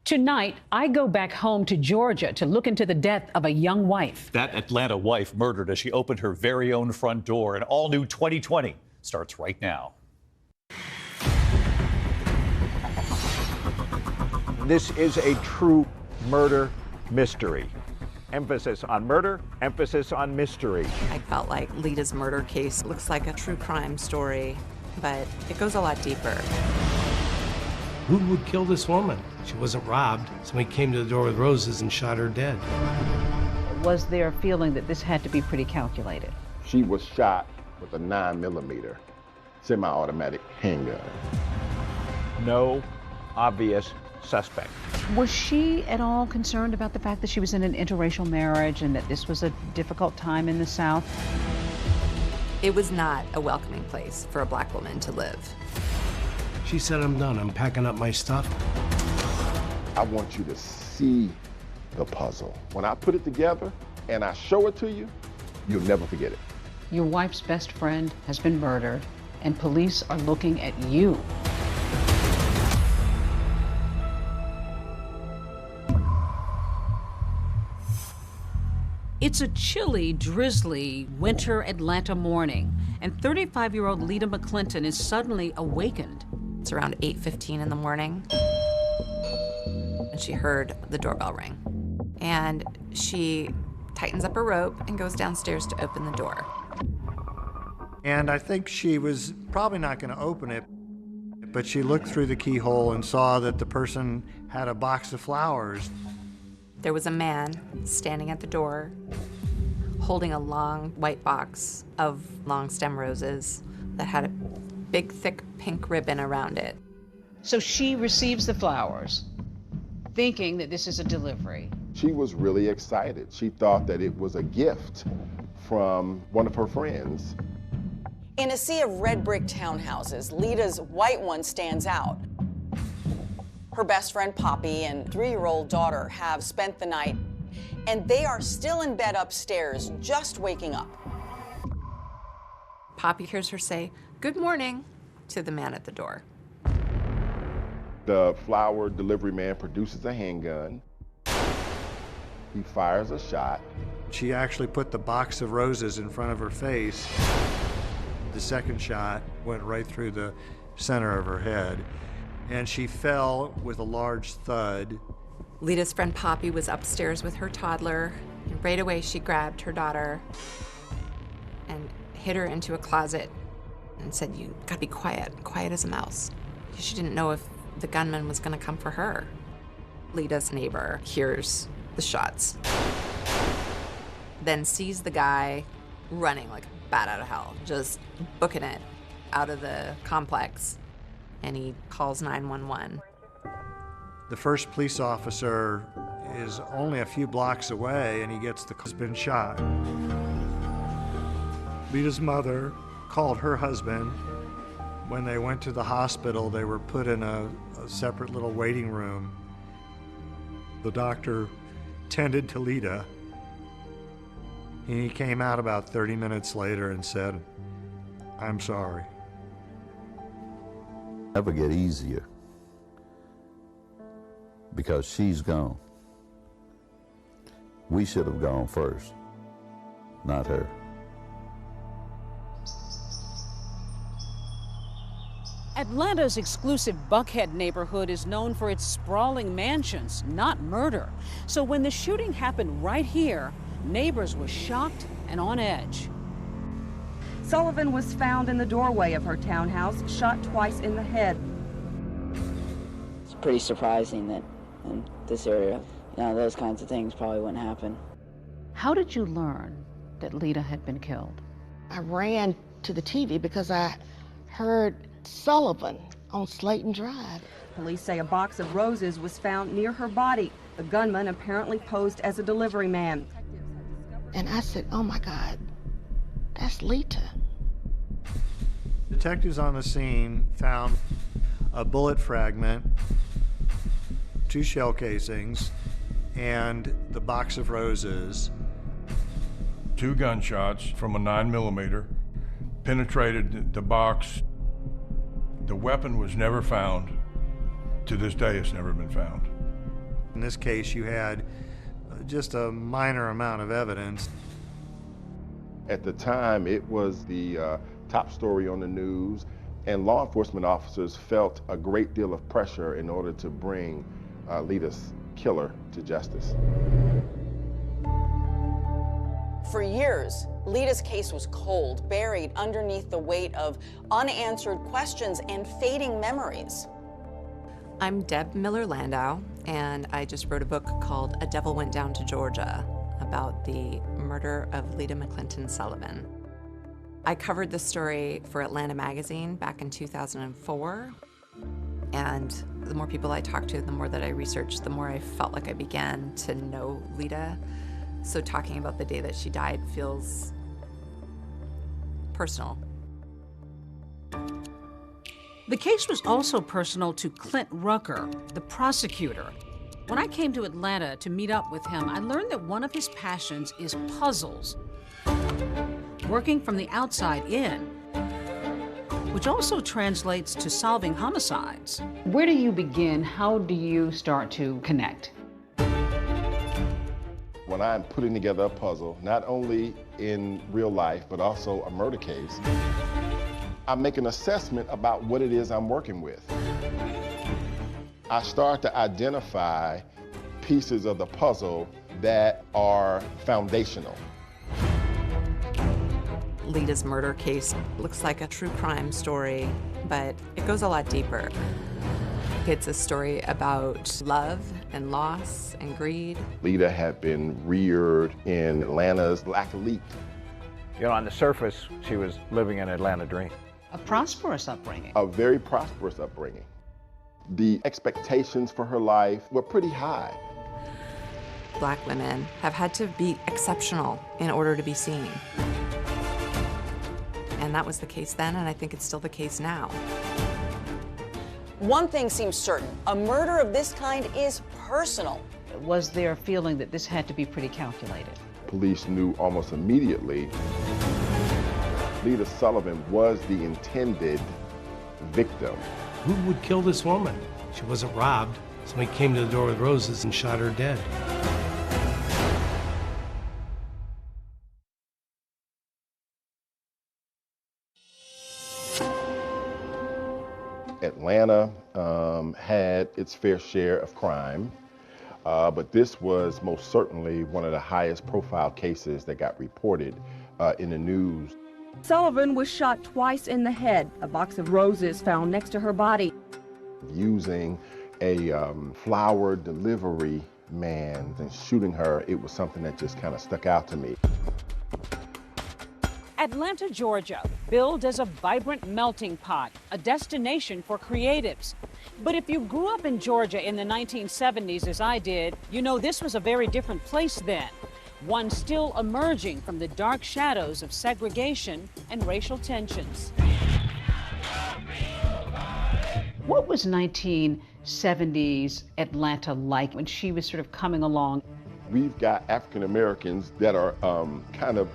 Tonight, I go back home to Georgia to look into the death of a young wife. That Atlanta wife murdered as she opened her very own front door. An all-new 2020 starts right now. This is a true murder mystery. Emphasis on murder, emphasis on mystery. I felt like Lita's murder case looks like a true crime story, but it goes a lot deeper. Who would kill this woman? She wasn't robbed. Somebody came to the door with roses and shot her dead. Was there a feeling that this had to be pretty calculated? She was shot with a 9mm semi-automatic handgun. No obvious suspect. Was she at all concerned about the fact that she was in an interracial marriage and that this was a difficult time in the South? It was not a welcoming place for a black woman to live. She said, I'm done. I'm packing up my stuff. I want you to see the puzzle. When I put it together and I show it to you, you'll never forget it. Your wife's best friend has been murdered, and police are looking at you. It's a chilly, drizzly winter Atlanta morning, and 35-year-old Lita McClinton is suddenly awakened. It's around 8:15 in the morning, and she heard the doorbell ring. And she tightens up her rope and goes downstairs to open the door. And I think she was probably not going to open it, but she looked through the keyhole and saw that the person had a box of flowers. There was a man standing at the door, holding a long white box of long stem roses that had a big, thick pink ribbon around it. So she receives the flowers, thinking that this is a delivery. She was really excited. She thought that it was a gift from one of her friends. In a sea of red brick townhouses, Lita's white one stands out. Her best friend Poppy and 3-year-old daughter have spent the night, and they are still in bed upstairs, just waking up. Poppy hears her say, "Good morning," to the man at the door. The flower delivery man produces a handgun. He fires a shot. She actually put the box of roses in front of her face. The second shot went right through the center of her head, and she fell with a large thud. Lita's friend Poppy was upstairs with her toddler, and right away she grabbed her daughter and hid her into a closet and said, "You gotta be quiet as a mouse." She didn't know if the gunman was gonna come for her. Lita's neighbor hears the shots, then sees the guy running like a bat out of hell, just booking it out of the complex, and he calls 911. The first police officer is only a few blocks away, and he gets the has been shot. Lita's mother called her husband. When they went to the hospital, they were put in a separate little waiting room. The doctor tended to Lita. He came out about 30 minutes later and said, "I'm sorry." Never get easier because she's gone. We should have gone first, not her. Atlanta's exclusive Buckhead neighborhood is known for its sprawling mansions, not murder. So when the shooting happened right here, neighbors were shocked and on edge. Sullivan was found in the doorway of her townhouse, shot twice in the head. It's pretty surprising that in this area, those kinds of things probably wouldn't happen. How did you learn that Lita had been killed? I ran to the TV because I heard Sullivan on Slayton Drive. Police say a box of roses was found near her body. The gunman apparently posed as a delivery man. And I said, "Oh my God, that's Lita." Detectives on the scene found a bullet fragment, 2 shell casings, and the box of roses. 2 gunshots from a 9mm penetrated the box. The weapon was never found. To this day, it's never been found. In this case, you had just a minor amount of evidence. At the time, it was the top story on the news, and law enforcement officers felt a great deal of pressure in order to bring Lita's killer to justice. For years, Lita's case was cold, buried underneath the weight of unanswered questions and fading memories. I'm Deb Miller-Landau, and I just wrote a book called A Devil Went Down to Georgia about the murder of Lita McClinton Sullivan. I covered this story for Atlanta Magazine back in 2004, and the more people I talked to, the more that I researched, the more I felt like I began to know Lita. So talking about the day that she died feels personal. The case was also personal to Clint Rucker, the prosecutor. When I came to Atlanta to meet up with him, I learned that one of his passions is puzzles, working from the outside in, which also translates to solving homicides. Where do you begin? How do you start to connect? When I'm putting together a puzzle, not only in real life, but also a murder case, I make an assessment about what it is I'm working with. I start to identify pieces of the puzzle that are foundational. Lita's murder case looks like a true crime story, but it goes a lot deeper. It's a story about love and loss and greed. Lita had been reared in Atlanta's black elite. You know, on the surface, she was living an Atlanta dream. A prosperous upbringing. A very prosperous upbringing. The expectations for her life were pretty high. Black women have had to be exceptional in order to be seen. And that was the case then, and I think it's still the case now. One thing seems certain, a murder of this kind is personal. Was there a feeling that this had to be pretty calculated? Police knew almost immediately Lita Sullivan was the intended victim. Who would kill this woman? She wasn't robbed. Somebody came to the door with roses and shot her dead. Atlanta had its fair share of crime, but this was most certainly one of the highest profile cases that got reported in the news. Sullivan was shot twice in the head. A box of roses found next to her body. Using a flower delivery man and shooting her, it was something that just kind of stuck out to me. Atlanta, Georgia, billed as a vibrant melting pot, a destination for creatives. But if you grew up in Georgia in the 1970s, as I did, you know this was a very different place then. One still emerging from the dark shadows of segregation and racial tensions. What was 1970s Atlanta like when she was sort of coming along? We've got African Americans that are kind of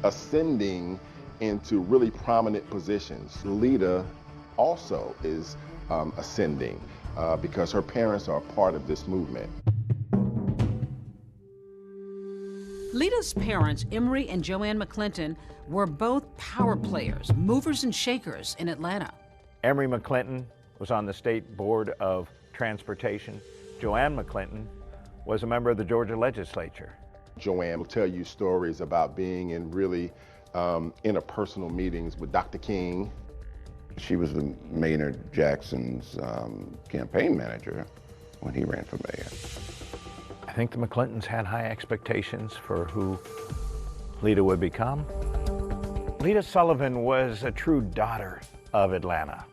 ascending into really prominent positions. Lita also is ascending because her parents are part of this movement. Lita's parents, Emory and Joanne McClinton, were both power players, movers and shakers in Atlanta. Emory McClinton was on the State Board of Transportation. Joanne McClinton was a member of the Georgia legislature. Joanne will tell you stories about being in really interpersonal meetings with Dr. King. She was the Maynard Jackson's campaign manager when he ran for mayor. I think the McClintons had high expectations for who Lita would become. Lita Sullivan was a true daughter of Atlanta.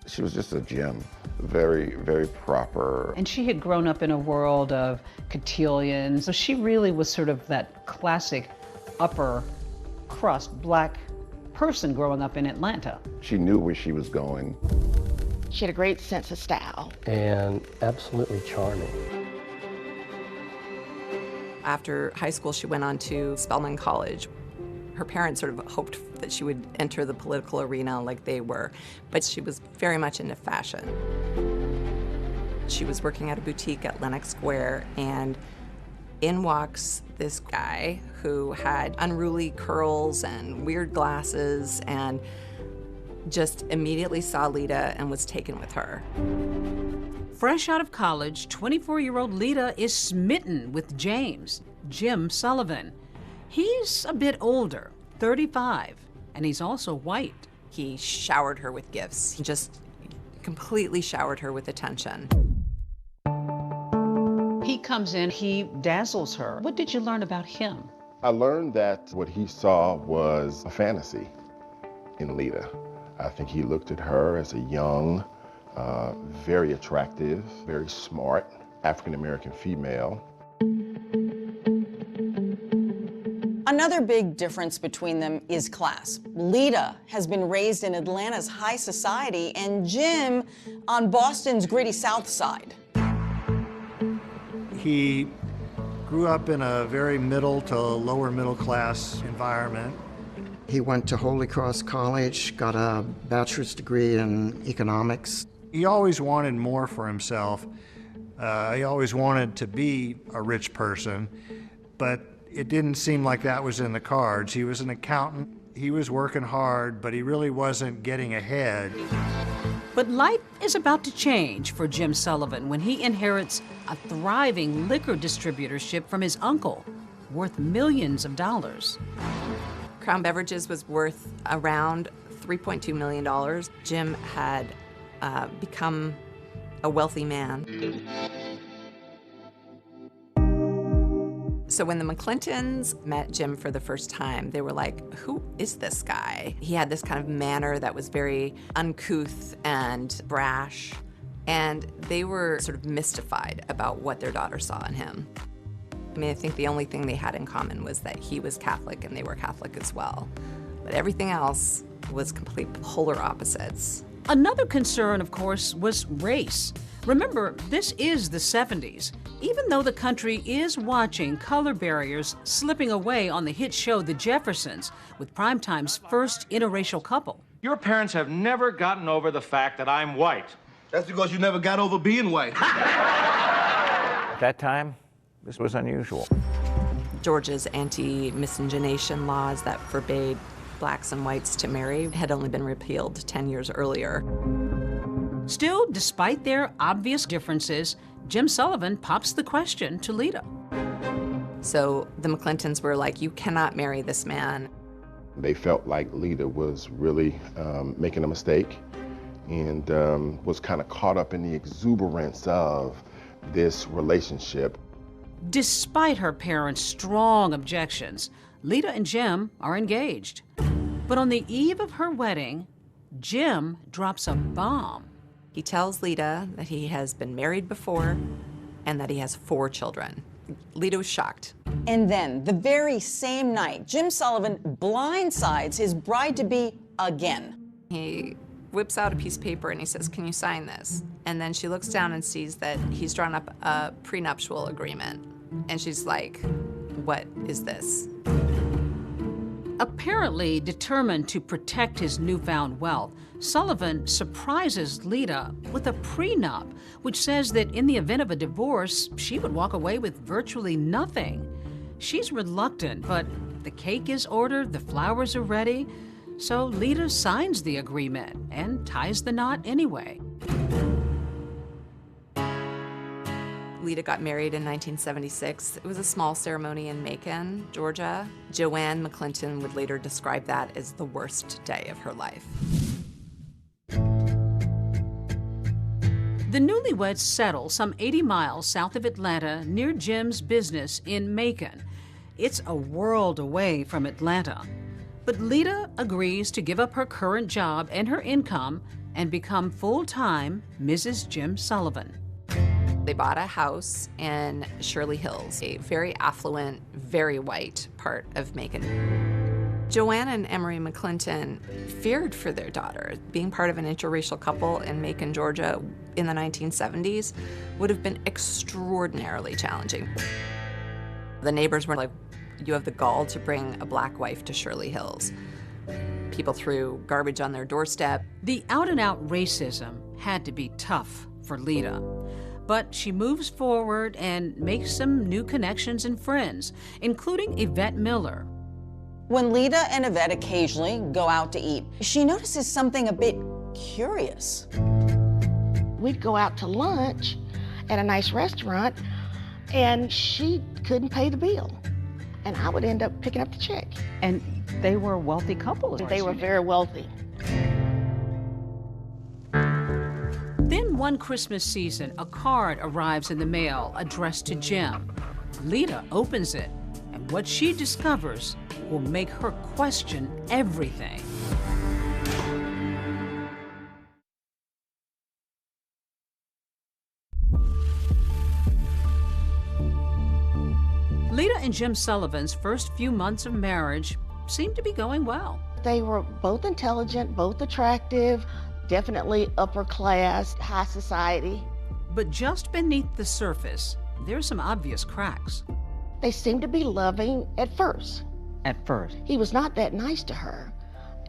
She was just a gem, very, very proper. And she had grown up in a world of cotillions, so she really was sort of that classic upper crust black person growing up in Atlanta. She knew where she was going. She had a great sense of style. And absolutely charming. After high school, she went on to Spelman College. Her parents sort of hoped that she would enter the political arena like they were, but she was very much into fashion. She was working at a boutique at Lenox Square, and in walks this guy who had unruly curls and weird glasses and just immediately saw Lita and was taken with her. Fresh out of college, 24-year-old Lita is smitten with James, Jim Sullivan. He's a bit older, 35, and he's also white. He showered her with gifts. He just completely showered her with attention. He comes in, he dazzles her. What did you learn about him? I learned that what he saw was a fantasy in Lita. I think he looked at her as a young, very attractive, very smart African-American female. Another big difference between them is class. Lita has been raised in Atlanta's high society and Jim on Boston's gritty South Side. He grew up in a very middle to lower middle class environment. He went to Holy Cross College, got a bachelor's degree in economics. He always wanted more for himself. He always wanted to be a rich person, but it didn't seem like that was in the cards. He was an accountant. He was working hard, but he really wasn't getting ahead. But life is about to change for Jim Sullivan when he inherits a thriving liquor distributorship from his uncle, worth millions of dollars. Crown Beverages was worth around $3.2 million. Jim had become a wealthy man. So when the McClintons met Jim for the first time, they were like, who is this guy? He had this kind of manner that was very uncouth and brash, and they were sort of mystified about what their daughter saw in him. I mean, I think the only thing they had in common was that he was Catholic and they were Catholic as well. But everything else was complete polar opposites. Another concern, of course, was race. Remember, this is the 70s. Even though the country is watching color barriers slipping away on the hit show The Jeffersons, with Primetime's first interracial couple. Your parents have never gotten over the fact that I'm white. That's because you never got over being white. At that time, this was unusual. Georgia's anti-miscegenation laws that forbade blacks and whites to marry had only been repealed 10 years earlier. Still, despite their obvious differences, Jim Sullivan pops the question to Lita. So the McClintons were like, you cannot marry this man. They felt like Lita was really making a mistake and was kind of caught up in the exuberance of this relationship. Despite her parents' strong objections, Lita and Jim are engaged. But on the eve of her wedding, Jim drops a bomb. He tells Lita that he has been married before and that he has 4 children. Lita was shocked. And then, the very same night, Jim Sullivan blindsides his bride-to-be again. He whips out a piece of paper and he says, can you sign this? And then she looks down and sees that he's drawn up a prenuptial agreement. And she's like, what is this? Apparently determined to protect his newfound wealth, Sullivan surprises Lita with a prenup, which says that in the event of a divorce, she would walk away with virtually nothing. She's reluctant, but the cake is ordered, the flowers are ready, so Lita signs the agreement and ties the knot anyway. Lita got married in 1976. It was a small ceremony in Macon, Georgia. Joanne McClinton would later describe that as the worst day of her life. The newlyweds settle some 80 miles south of Atlanta near Jim's business in Macon. It's a world away from Atlanta. But Lita agrees to give up her current job and her income and become full-time Mrs. Jim Sullivan. They bought a house in Shirley Hills, a very affluent, very white part of Macon. Joanne and Emery McClinton feared for their daughter. Being part of an interracial couple in Macon, Georgia in the 1970s would have been extraordinarily challenging. The neighbors were like, you have the gall to bring a black wife to Shirley Hills. People threw garbage on their doorstep. The out-and-out racism had to be tough for Lita. But she moves forward and makes some new connections and friends, including Yvette Miller. When Lita and Yvette occasionally go out to eat, she notices something a bit curious. We'd go out to lunch at a nice restaurant, and she couldn't pay the bill. And I would end up picking up the check. And they were a wealthy couple. They were very wealthy. Then one Christmas season, a card arrives in the mail addressed to Jim. Lita opens it, and what she discovers will make her question everything. Lita and Jim Sullivan's first few months of marriage seemed to be going well. They were both intelligent, both attractive, definitely upper class, high society. But just beneath the surface, there's some obvious cracks. They seemed to be loving at first. At first? He was not that nice to her,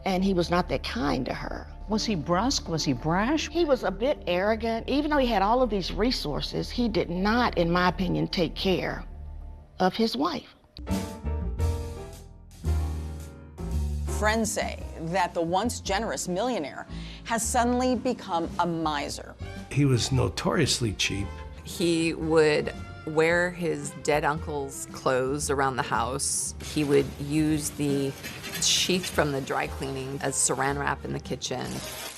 and he was not that kind to her. Was he brusque? Was he brash? He was a bit arrogant. Even though he had all of these resources, he did not, in my opinion, take care of his wife. Friends say that the once generous millionaire has suddenly become a miser. He was notoriously cheap. He would wear his dead uncle's clothes around the house. He would use the sheath from the dry cleaning as saran wrap in the kitchen.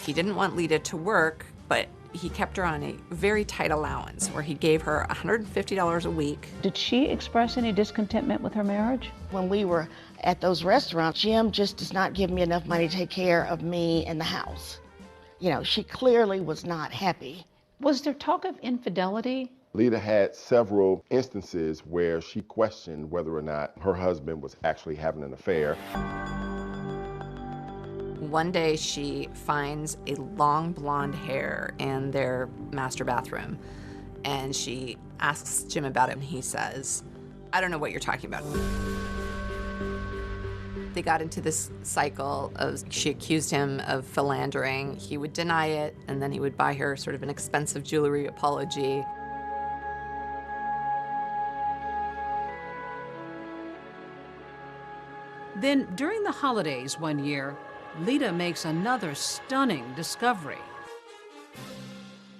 He didn't want Lita to work, but he kept her on a very tight allowance where he gave her $150 a week. Did she express any discontentment with her marriage? When we were at those restaurants, Jim just does not give me enough money to take care of me and the house. You know, she clearly was not happy. Was there talk of infidelity? Lita had several instances where she questioned whether or not her husband was actually having an affair. One day she finds a long blonde hair in their master bathroom, and she asks Jim about it, and he says, "I don't know what you're talking about." They got into this cycle of, she accused him of philandering. He would deny it, and then he would buy her sort of an expensive jewelry apology. Then, during the holidays one year, Lita makes another stunning discovery.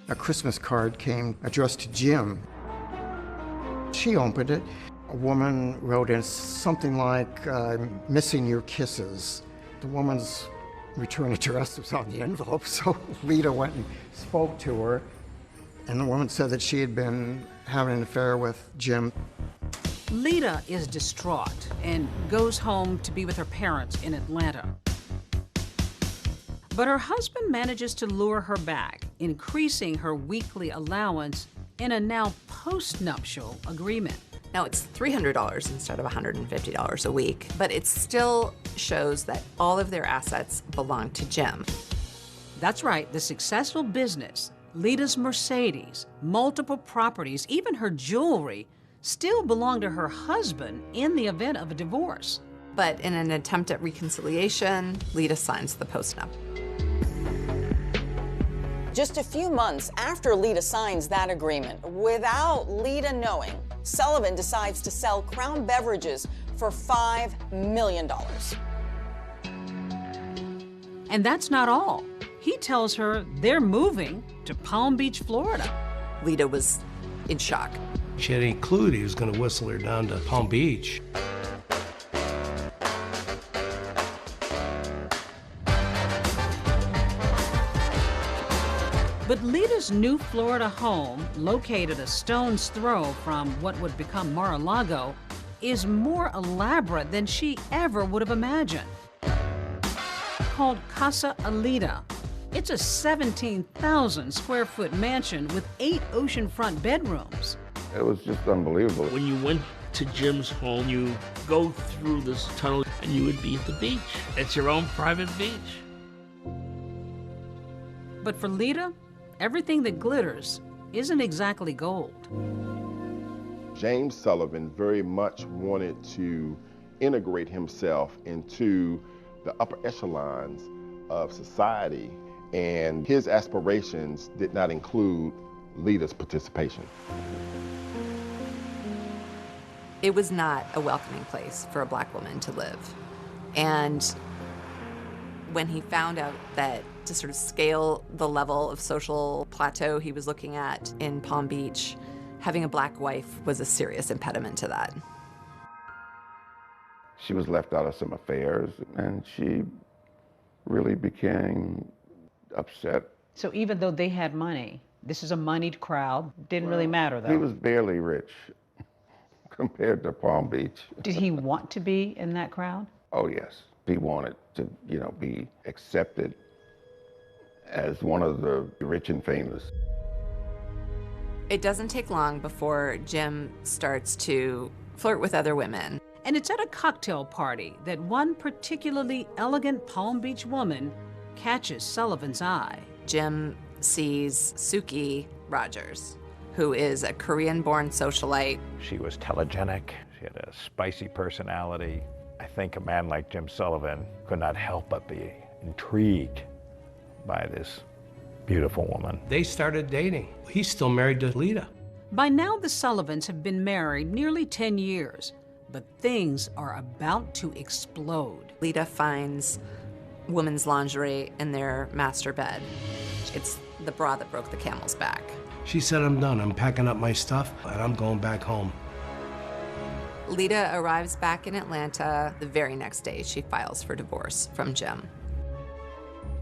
A Christmas card came addressed to Jim. She opened it. A woman wrote in something like, "Missing your kisses." The woman's return address was on the envelope, so Lita went and spoke to her, and the woman said that she had been having an affair with Jim. Lita is distraught and goes home to be with her parents in Atlanta. But her husband manages to lure her back, increasing her weekly allowance in a now post-nuptial agreement. Now it's $300 instead of $150 a week, but it still shows that all of their assets belong to Jim. That's right, the successful business, Lita's Mercedes, multiple properties, even her jewelry, still belong to her husband in the event of a divorce. But in an attempt at reconciliation, Lita signs the postnup. Just a few months after Lita signs that agreement, without Lita knowing, Sullivan decides to sell Crown Beverages for $5 million. And that's not all. He tells her they're moving to Palm Beach, Florida. Lita was in shock. She had any clue that he was going to whistle her down to Palm Beach. But Lita's new Florida home, located a stone's throw from what would become Mar-a-Lago, is more elaborate than she ever would have imagined. Called Casa Alita, it's a 17,000 square foot mansion with 8 oceanfront bedrooms. It was just unbelievable. When you went to Jim's home, you go through this tunnel and you would be at the beach. It's your own private beach. But for Lita, everything that glitters isn't exactly gold. James Sullivan very much wanted to integrate himself into the upper echelons of society, and his aspirations did not include Lita's participation. It was not a welcoming place for a black woman to live. And when he found out that to sort of scale the level of social plateau he was looking at in Palm Beach, having a black wife was a serious impediment to that. She was left out of some affairs, and she really became upset. So even though they had money, this is a moneyed crowd, didn't really matter though. He was barely rich compared to Palm Beach. Did he want to be in that crowd? Oh yes, he wanted to, be accepted as one of the rich and famous. It doesn't take long before Jim starts to flirt with other women. And it's at a cocktail party that one particularly elegant Palm Beach woman catches Sullivan's eye. Jim sees Suki Rogers, who is a Korean-born socialite. She was telegenic. She had a spicy personality. I think a man like Jim Sullivan could not help but be intrigued by this beautiful woman. They started dating. He's still married to Lita. By now, the Sullivans have been married nearly 10 years, but things are about to explode. Lita finds women's lingerie in their master bed. It's the bra that broke the camel's back. She said, I'm done. I'm packing up my stuff, and I'm going back home. Lita arrives back in Atlanta. The very next day, she files for divorce from Jim.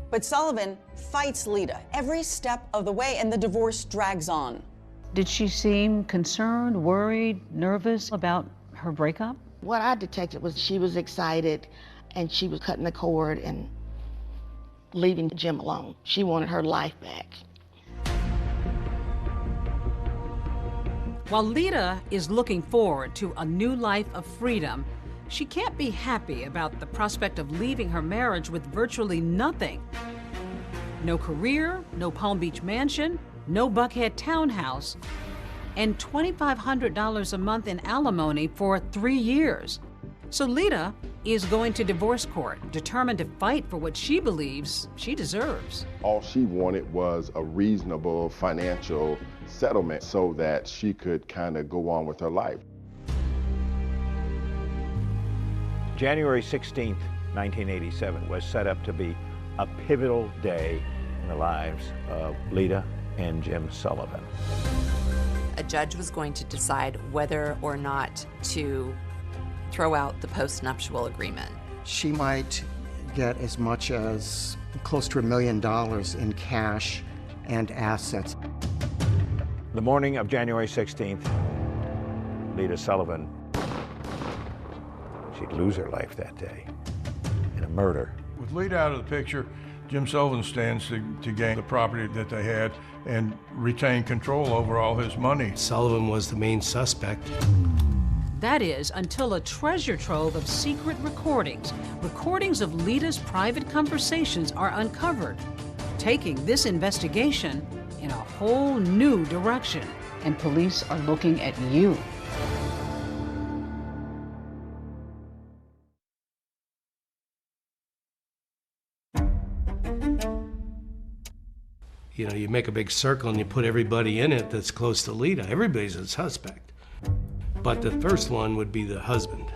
But Sullivan fights Lita every step of the way, and the divorce drags on. Did she seem concerned, worried, nervous about her breakup? What I detected was she was excited, and she was cutting the cord and leaving Jim alone. She wanted her life back. While Lita is looking forward to a new life of freedom, she can't be happy about the prospect of leaving her marriage with virtually nothing. No career, no Palm Beach mansion, no Buckhead townhouse, and $2,500 a month in alimony for 3 years. So Lita is going to divorce court, determined to fight for what she believes she deserves. All she wanted was a reasonable financial settlement so that she could kind of go on with her life. January 16th, 1987 was set up to be a pivotal day in the lives of Lita and Jim Sullivan. A judge was going to decide whether or not to throw out the post-nuptial agreement. She might get as much as close to $1 million in cash and assets. The morning of January 16th, Lita Sullivan, she'd lose her life that day in a murder. With Lita out of the picture, Jim Sullivan stands to gain the property that they had and retain control over all his money. Sullivan was the main suspect. That is, until a treasure trove of secret recordings of Lita's private conversations are uncovered, taking this investigation in a whole new direction. And police are looking at you. You make a big circle and you put everybody in it that's close to Lita. Everybody's a suspect. But the first one would be the husband.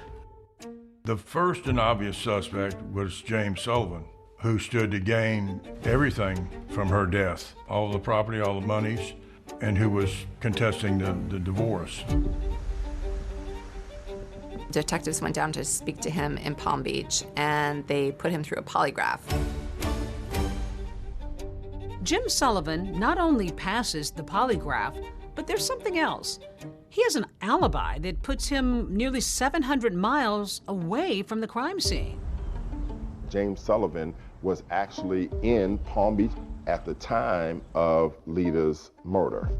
The first and obvious suspect was James Sullivan, who stood to gain everything from her death, all the property, all the monies, and who was contesting the divorce. Detectives went down to speak to him in Palm Beach, and they put him through a polygraph. Jim Sullivan not only passes the polygraph, but there's something else. He has an alibi that puts him nearly 700 miles away from the crime scene. James Sullivan was actually in Palm Beach at the time of Lita's murder.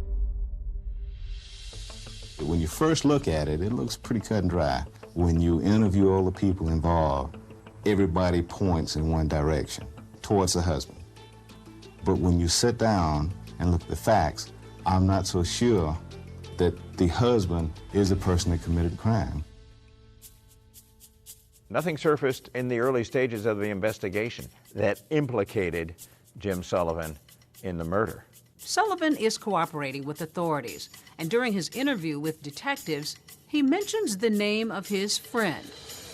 When you first look at it, it looks pretty cut and dry. When you interview all the people involved, everybody points in one direction, towards the husband. But when you sit down and look at the facts, I'm not so sure that the husband is the person that committed the crime. Nothing surfaced in the early stages of the investigation that implicated Jim Sullivan in the murder. Sullivan is cooperating with authorities, and during his interview with detectives, he mentions the name of his friend,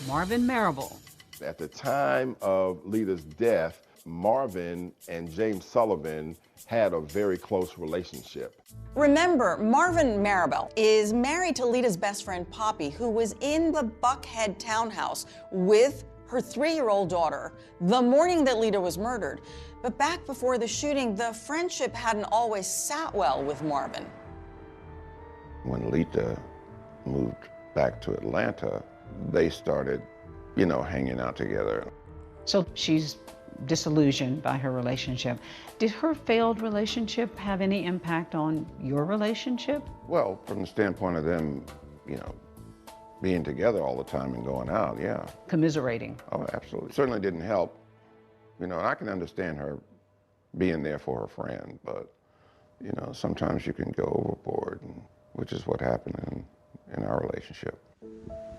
Marvin Marable. At the time of Lita's death, Marvin and James Sullivan had a very close relationship. Remember, Marvin Marable is married to Lita's best friend, Poppy, who was in the Buckhead townhouse with her 3-year-old daughter the morning that Lita was murdered. But back before the shooting, the friendship hadn't always sat well with Marvin. When Lita moved back to Atlanta, they started, hanging out together. So she's disillusioned by her relationship. Did her failed relationship have any impact on your relationship? Well, from the standpoint of them, being together all the time and going out, yeah. Commiserating. Oh, absolutely. Certainly didn't help. And I can understand her being there for her friend, but, sometimes you can go overboard, which is what happened in our relationship.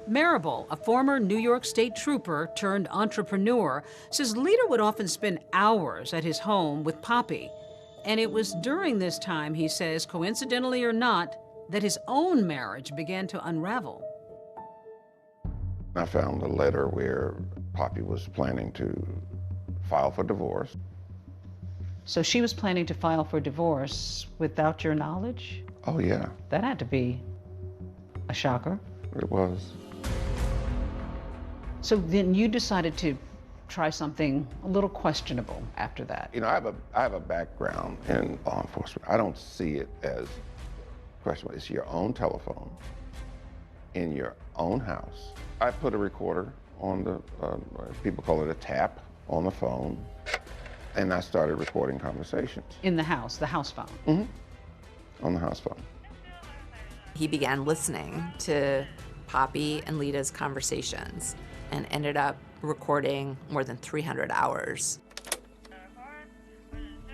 Marable, a former New York State trooper turned entrepreneur, says Lita would often spend hours at his home with Poppy. And it was during this time, he says, coincidentally or not, that his own marriage began to unravel. I found a letter where Poppy was planning to file for divorce. So she was planning to file for divorce without your knowledge? Oh, yeah. That had to be a shocker. It was. So then you decided to try something a little questionable after that. I have a background in law enforcement. I don't see it as questionable. It's your own telephone in your own house. I put a recorder on the, people call it a tap, on the phone, and I started recording conversations. In the house phone? Mm-hmm. On the house phone. He began listening to Poppy and Lita's conversations and ended up recording more than 300 hours.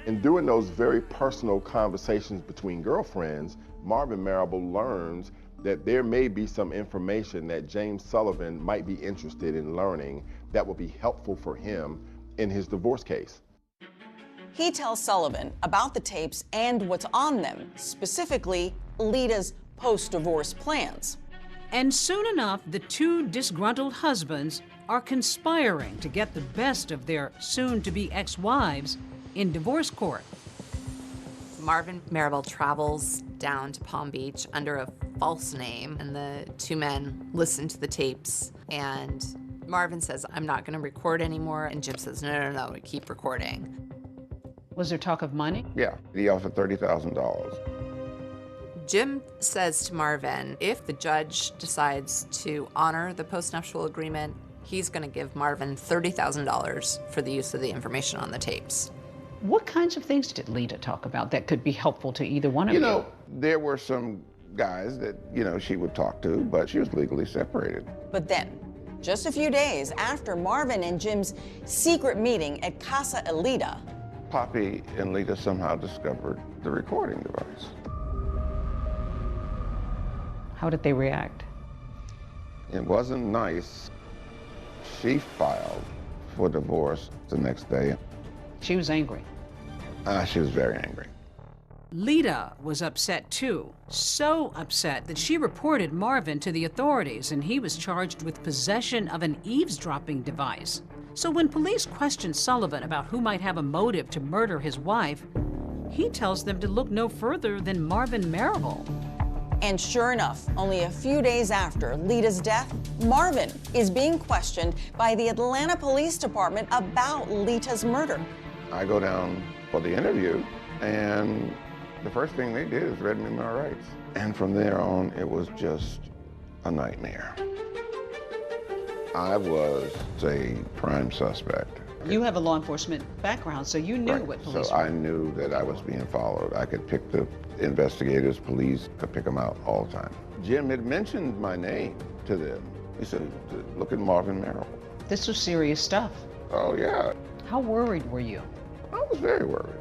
In doing those very personal conversations between girlfriends, Marvin Marable learns that there may be some information that James Sullivan might be interested in learning that will be helpful for him in his divorce case. He tells Sullivan about the tapes and what's on them, specifically Lita's post-divorce plans. And soon enough, the two disgruntled husbands are conspiring to get the best of their soon-to-be ex-wives in divorce court. Marvin Marable travels down to Palm Beach under a false name, and the two men listen to the tapes, and Marvin says, "I'm not gonna record anymore," and Jim says, no, keep recording. Was there talk of money? Yeah, he offered $30,000. Jim says to Marvin, if the judge decides to honor the postnuptial agreement, he's going to give Marvin $30,000 for the use of the information on the tapes. What kinds of things did Lita talk about that could be helpful to either one of you? There were some guys that, she would talk to, but she was legally separated. But then, just a few days after Marvin and Jim's secret meeting at Casa Elita, Poppy and Lita somehow discovered the recording device. How did they react? It wasn't nice. She filed for divorce the next day. She was angry. She was very angry. Lita was upset too, so upset that she reported Marvin to the authorities, and he was charged with possession of an eavesdropping device. So when police questioned Sullivan about who might have a motive to murder his wife, he tells them to look no further than Marvin Marable. And sure enough, only a few days after Lita's death, Marvin is being questioned by the Atlanta Police Department about Lita's murder. I go down for the interview, and the first thing they did is read me my rights. And from there on, it was just a nightmare. I was a prime suspect. You have a law enforcement background, so you knew what police were. So I knew that I was being followed. I could pick the investigators, police, could pick them out all the time. Jim had mentioned my name to them. He said, look at Marvin Marable. This was serious stuff. Oh, yeah. How worried were you? I was very worried.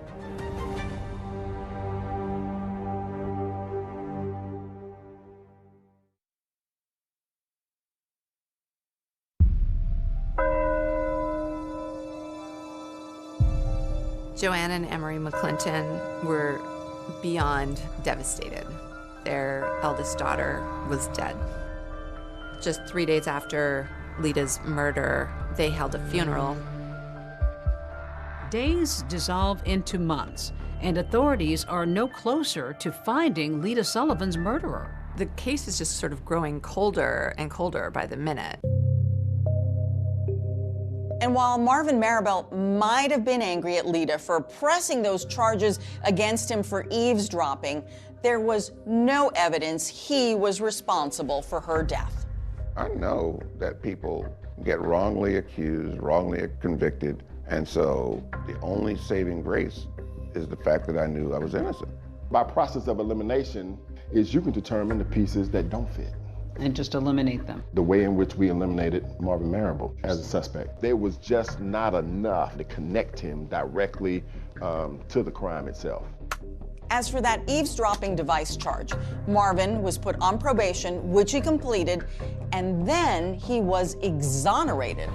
Joanne and Emery McClinton were beyond devastated. Their eldest daughter was dead. Just 3 days after Lita's murder, they held a funeral. Days dissolve into months, and authorities are no closer to finding Lita Sullivan's murderer. The case is just sort of growing colder and colder by the minute. And while Marvin Maribel might have been angry at Lita for pressing those charges against him for eavesdropping, there was no evidence he was responsible for her death. I know that people get wrongly accused, wrongly convicted, and so the only saving grace is the fact that I knew I was innocent. By process of elimination is you can determine the pieces that don't fit. And just eliminate them. The way in which we eliminated Marvin Maribel as a suspect, there was just not enough to connect him directly to the crime itself. As for that eavesdropping device charge, Marvin was put on probation, which he completed, and then he was exonerated.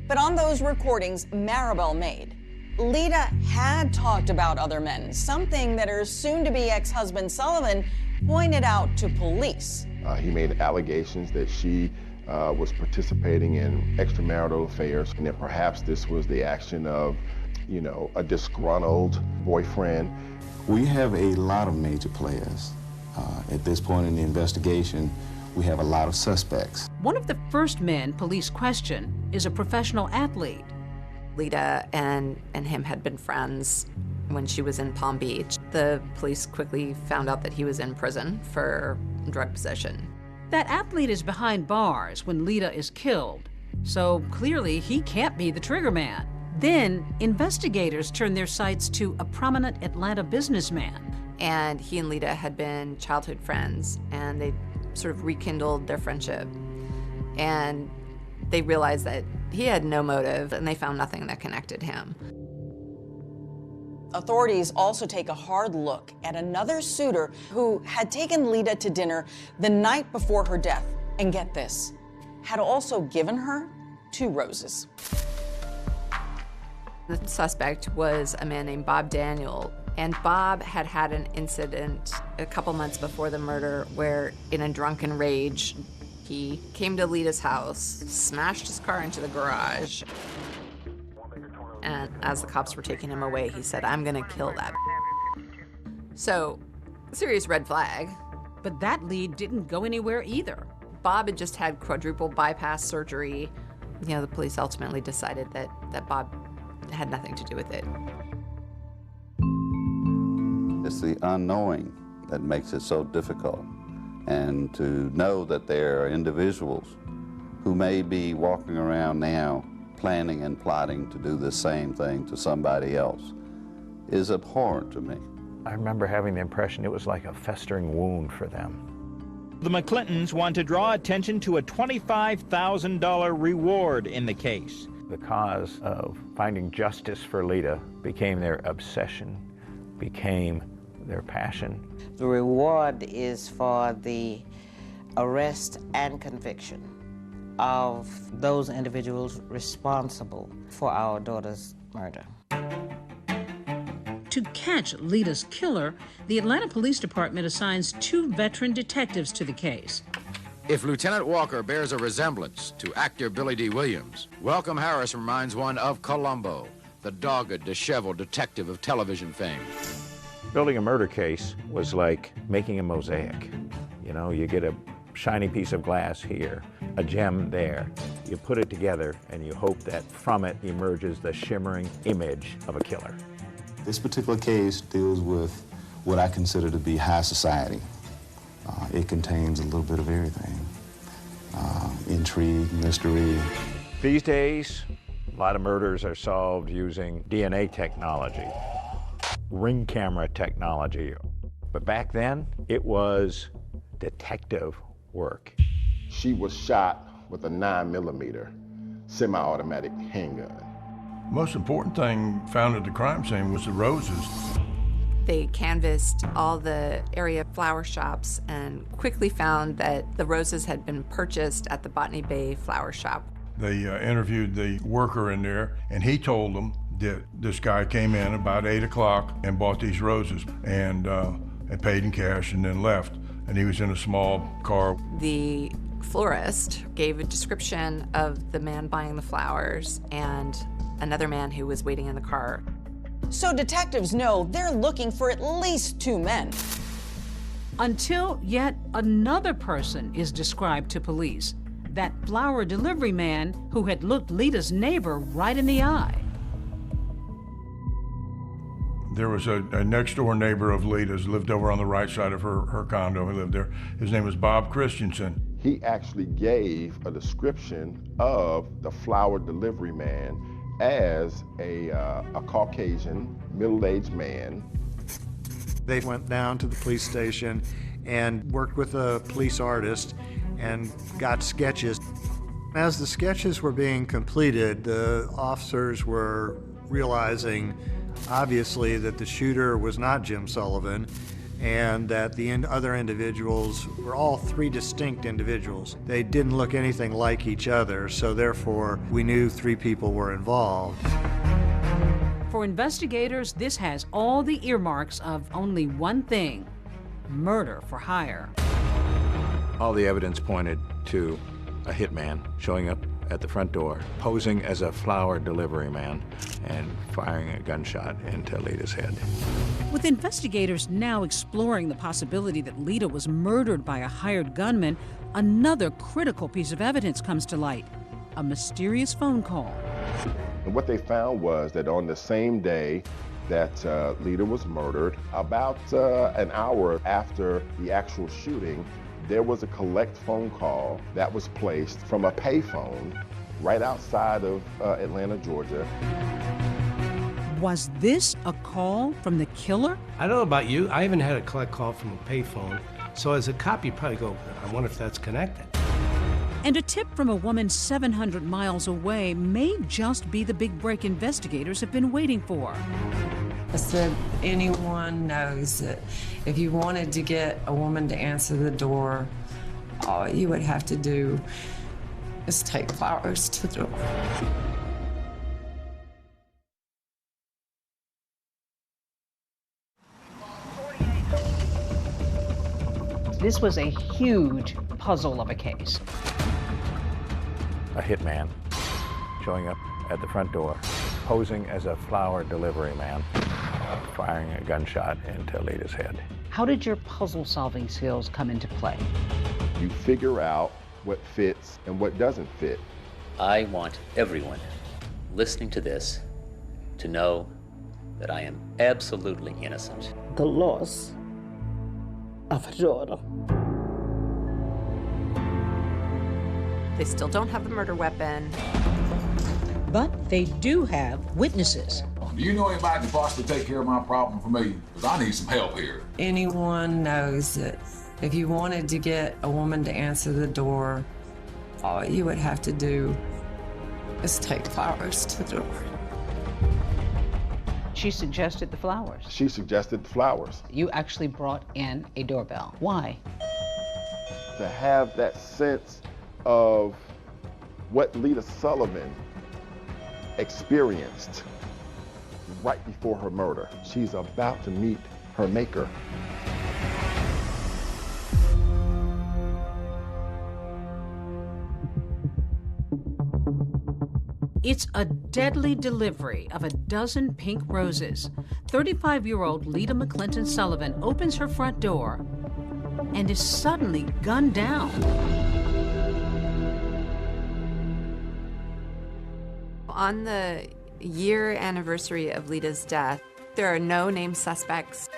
But on those recordings Maribel made, Lita had talked about other men, something that her soon-to-be ex-husband Sullivan pointed out to police. He made allegations that she was participating in extramarital affairs, and that perhaps this was the action of, you know, a disgruntled boyfriend. We have a lot of major players. At this point in the investigation, we have a lot of suspects. One of the first men police question is a professional athlete. Lita and him had been friends when she was in Palm Beach. The police quickly found out that he was in prison for drug possession. That athlete is behind bars when Lita is killed, so clearly he can't be the trigger man. Then investigators turn their sights to a prominent Atlanta businessman. And he and Lita had been childhood friends, and they sort of rekindled their friendship. And they realized that he had no motive, and they found nothing that connected him. Authorities also take a hard look at another suitor who had taken Lita to dinner the night before her death, and get this, had also given her 2 roses. The suspect was a man named Bob Daniel, and Bob had had an incident a couple months before the murder where, in a drunken rage, he came to Lita's house, smashed his car into the garage, and as the cops were taking him away, he said, "I'm gonna kill that." So, serious red flag. But that lead didn't go anywhere either. Bob had just had quadruple bypass surgery. You know, the police ultimately decided that Bob had nothing to do with it. It's the unknowing that makes it so difficult. And to know that there are individuals who may be walking around now planning and plotting to do the same thing to somebody else is abhorrent to me. I remember having the impression it was like a festering wound for them. The McClintons want to draw attention to a $25,000 reward in the case. The cause of finding justice for Lita became their obsession, became their passion. The reward is for the arrest and conviction of those individuals responsible for our daughter's murder. To catch Lita's killer, the Atlanta Police Department assigns 2 veteran detectives to the case. If Lieutenant Walker bears a resemblance to actor Billy D. Williams, Welcome Harris reminds one of Columbo, the dogged, disheveled detective of television fame. Building a murder case was like making a mosaic. You know, you get a shiny piece of glass here, a gem there. You put it together and you hope that from it emerges the shimmering image of a killer. This particular case deals with what I consider to be high society. It contains a little bit of everything. Intrigue, mystery. These days, a lot of murders are solved using DNA technology, ring camera technology. But back then, it was detective work. She was shot with a 9mm semi-automatic handgun. Most important thing found at the crime scene was the roses. They canvassed all the area flower shops and quickly found that the roses had been purchased at the Botany Bay flower shop. They interviewed the worker in there, and he told them that this guy came in about 8 o'clock and bought these roses and paid in cash and then left. And he was in a small car. The florist gave a description of the man buying the flowers and another man who was waiting in the car. So detectives know they're looking for at least 2 men. Until yet another person is described to police. That flower delivery man who had looked Lita's neighbor right in the eye. There was a next door neighbor of Lita's, lived over on the right side of her condo. He lived there. His name was Bob Christensen. He actually gave a description of the flower delivery man as a Caucasian, middle-aged man. They went down to the police station and worked with a police artist and got sketches. As the sketches were being completed, the officers were realizing, obviously, that the shooter was not Jim Sullivan and that the other individuals were all 3 distinct individuals. They didn't look anything like each other, so therefore we knew 3 people were involved. For investigators, this has all the earmarks of only one thing: murder for hire. All the evidence pointed to a hitman showing up at the front door, posing as a flower delivery man, and firing a gunshot into Lita's head. With investigators now exploring the possibility that Lita was murdered by a hired gunman, another critical piece of evidence comes to light: a mysterious phone call. And what they found was that on the same day that Lita was murdered, about an hour after the actual shooting, there was a collect phone call that was placed from a payphone right outside of Atlanta, Georgia. Was this a call from the killer? I don't know about you, I haven't had a collect call from a payphone. So as a cop, you probably go, I wonder if that's connected. And a tip from a woman 700 miles away may just be the big break investigators have been waiting for. I said, anyone knows that if you wanted to get a woman to answer the door, all you would have to do is take flowers to the door. This was a huge puzzle of a case. A hitman showing up at the front door, posing as a flower delivery man, firing a gunshot into Lita's head. How did your puzzle-solving skills come into play? You figure out what fits and what doesn't fit. I want everyone listening to this to know that I am absolutely innocent. The loss of a daughter. They still don't have the murder weapon. But they do have witnesses. Do you know anybody who can possibly take care of my problem for me? Because I need some help here. Anyone knows that if you wanted to get a woman to answer the door, all you would have to do is take flowers to the door. She suggested the flowers. She suggested the flowers. You actually brought in a doorbell. Why? To have that sense of what Lita Sullivan experienced right before her murder. She's about to meet her maker. It's a deadly delivery of a dozen pink roses. 35-year-old Lita McClinton Sullivan opens her front door and is suddenly gunned down. On the year anniversary of Lita's death, there are no named suspects.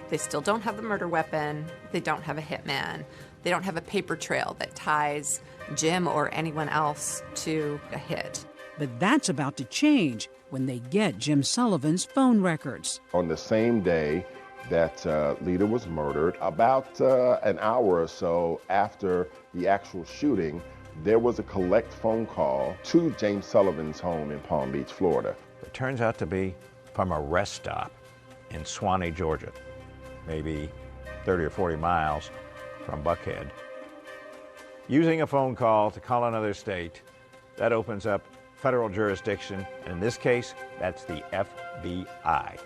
They still don't have the murder weapon. They don't have a hitman. They don't have a paper trail that ties Jim or anyone else to a hit. But that's about to change when they get Jim Sullivan's phone records. On the same day that Lita was murdered, about an hour or so after the actual shooting, there was a collect phone call to James Sullivan's home in Palm Beach, Florida. It turns out to be from a rest stop in Swanee, Georgia, maybe 30 or 40 miles from Buckhead. Using a phone call to call another state, that opens up federal jurisdiction. In this case, that's the FBI.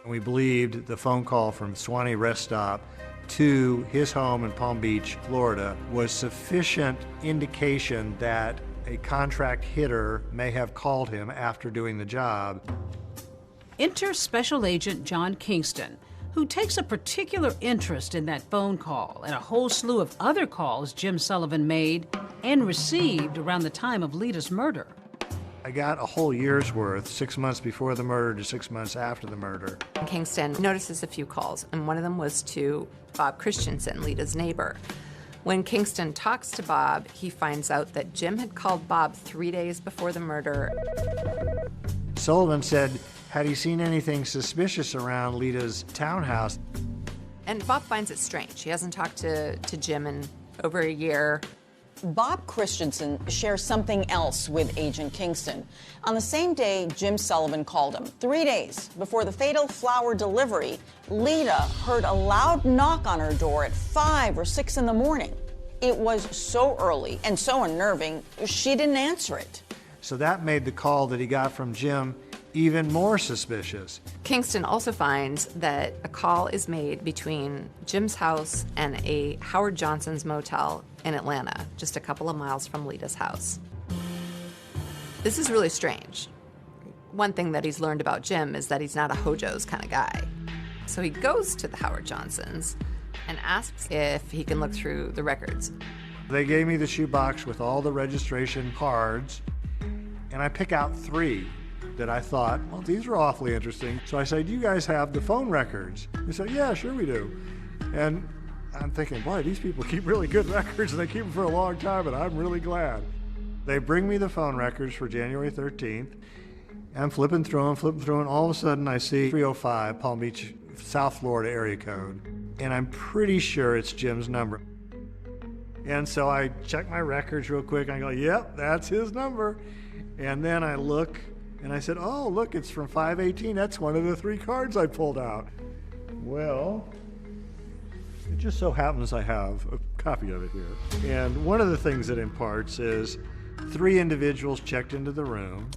We believed the phone call from Swanee Rest Stop to his home in Palm Beach, Florida, was sufficient indication that a contract hitter may have called him after doing the job. Enter Special Agent John Kingston, who takes a particular interest in that phone call and a whole slew of other calls Jim Sullivan made and received around the time of Lita's murder. I got a whole year's worth, 6 months before the murder to 6 months after the murder. Kingston notices a few calls, and one of them was to Bob Christensen, Lita's neighbor. When Kingston talks to Bob, he finds out that Jim had called Bob 3 days before the murder. Sullivan said, had he seen anything suspicious around Lita's townhouse? And Bob finds it strange. He hasn't talked to Jim in over a year. Bob Christensen shares something else with Agent Kingston. On the same day Jim Sullivan called him, 3 days before the fatal flower delivery, Lita heard a loud knock on her door at 5 or 6 in the morning. It was so early and so unnerving, she didn't answer it. So that made the call that he got from Jim even more suspicious. Kingston also finds that a call is made between Jim's house and a Howard Johnson's motel in Atlanta, just a couple of miles from Lita's house. This is really strange. One thing that he's learned about Jim is that he's not a Hojo's kind of guy. So he goes to the Howard Johnsons and asks if he can look through the records. They gave me the shoebox with all the registration cards, and I pick out 3 that I thought, well, these are awfully interesting. So I said, do you guys have the phone records? They said, yeah, sure we do. And I'm thinking, boy, these people keep really good records, and they keep them for a long time, and I'm really glad. They bring me the phone records for January 13th. I'm flipping through them, and all of a sudden I see 305 Palm Beach, South Florida area code. And I'm pretty sure it's Jim's number. And so I check my records real quick, and I go, yep, that's his number. And then I look, and I said, oh, look, it's from 518. That's one of the 3 cards I pulled out. Well, it just so happens I have a copy of it here. And one of the things it imparts is 3 individuals checked into the room.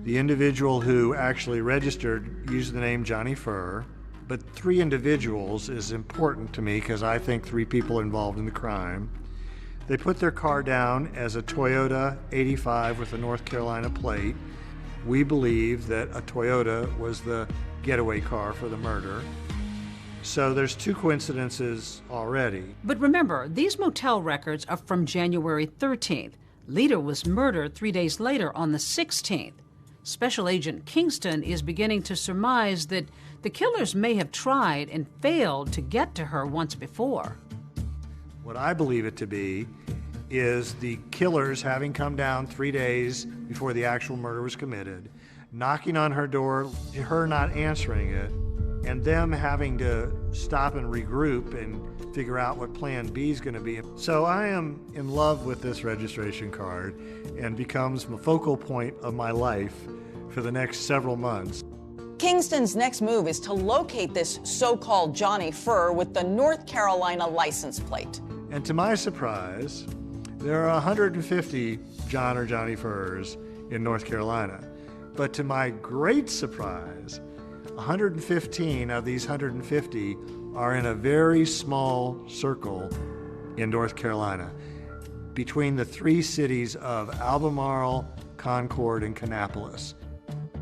The individual who actually registered used the name Johnny Furr, but 3 individuals is important to me because I think 3 people involved in the crime. They put their car down as a Toyota 85 with a North Carolina plate. We believe that a Toyota was the getaway car for the murder. So there's 2 coincidences already. But remember, these motel records are from January 13th. Lita was murdered 3 days later on the 16th. Special Agent Kingston is beginning to surmise that the killers may have tried and failed to get to her once before. What I believe it to be is the killers having come down 3 days before the actual murder was committed, knocking on her door, her not answering it, and them having to stop and regroup and figure out what plan B is going to be. So I am in love with this registration card and becomes the focal point of my life for the next several months. Kingston's next move is to locate this so-called Johnny Furr with the North Carolina license plate. And to my surprise, there are 150 John or Johnny Furrs in North Carolina. But to my great surprise, 115 of these 150 are in a very small circle in North Carolina, between the 3 cities of Albemarle, Concord, and Kannapolis.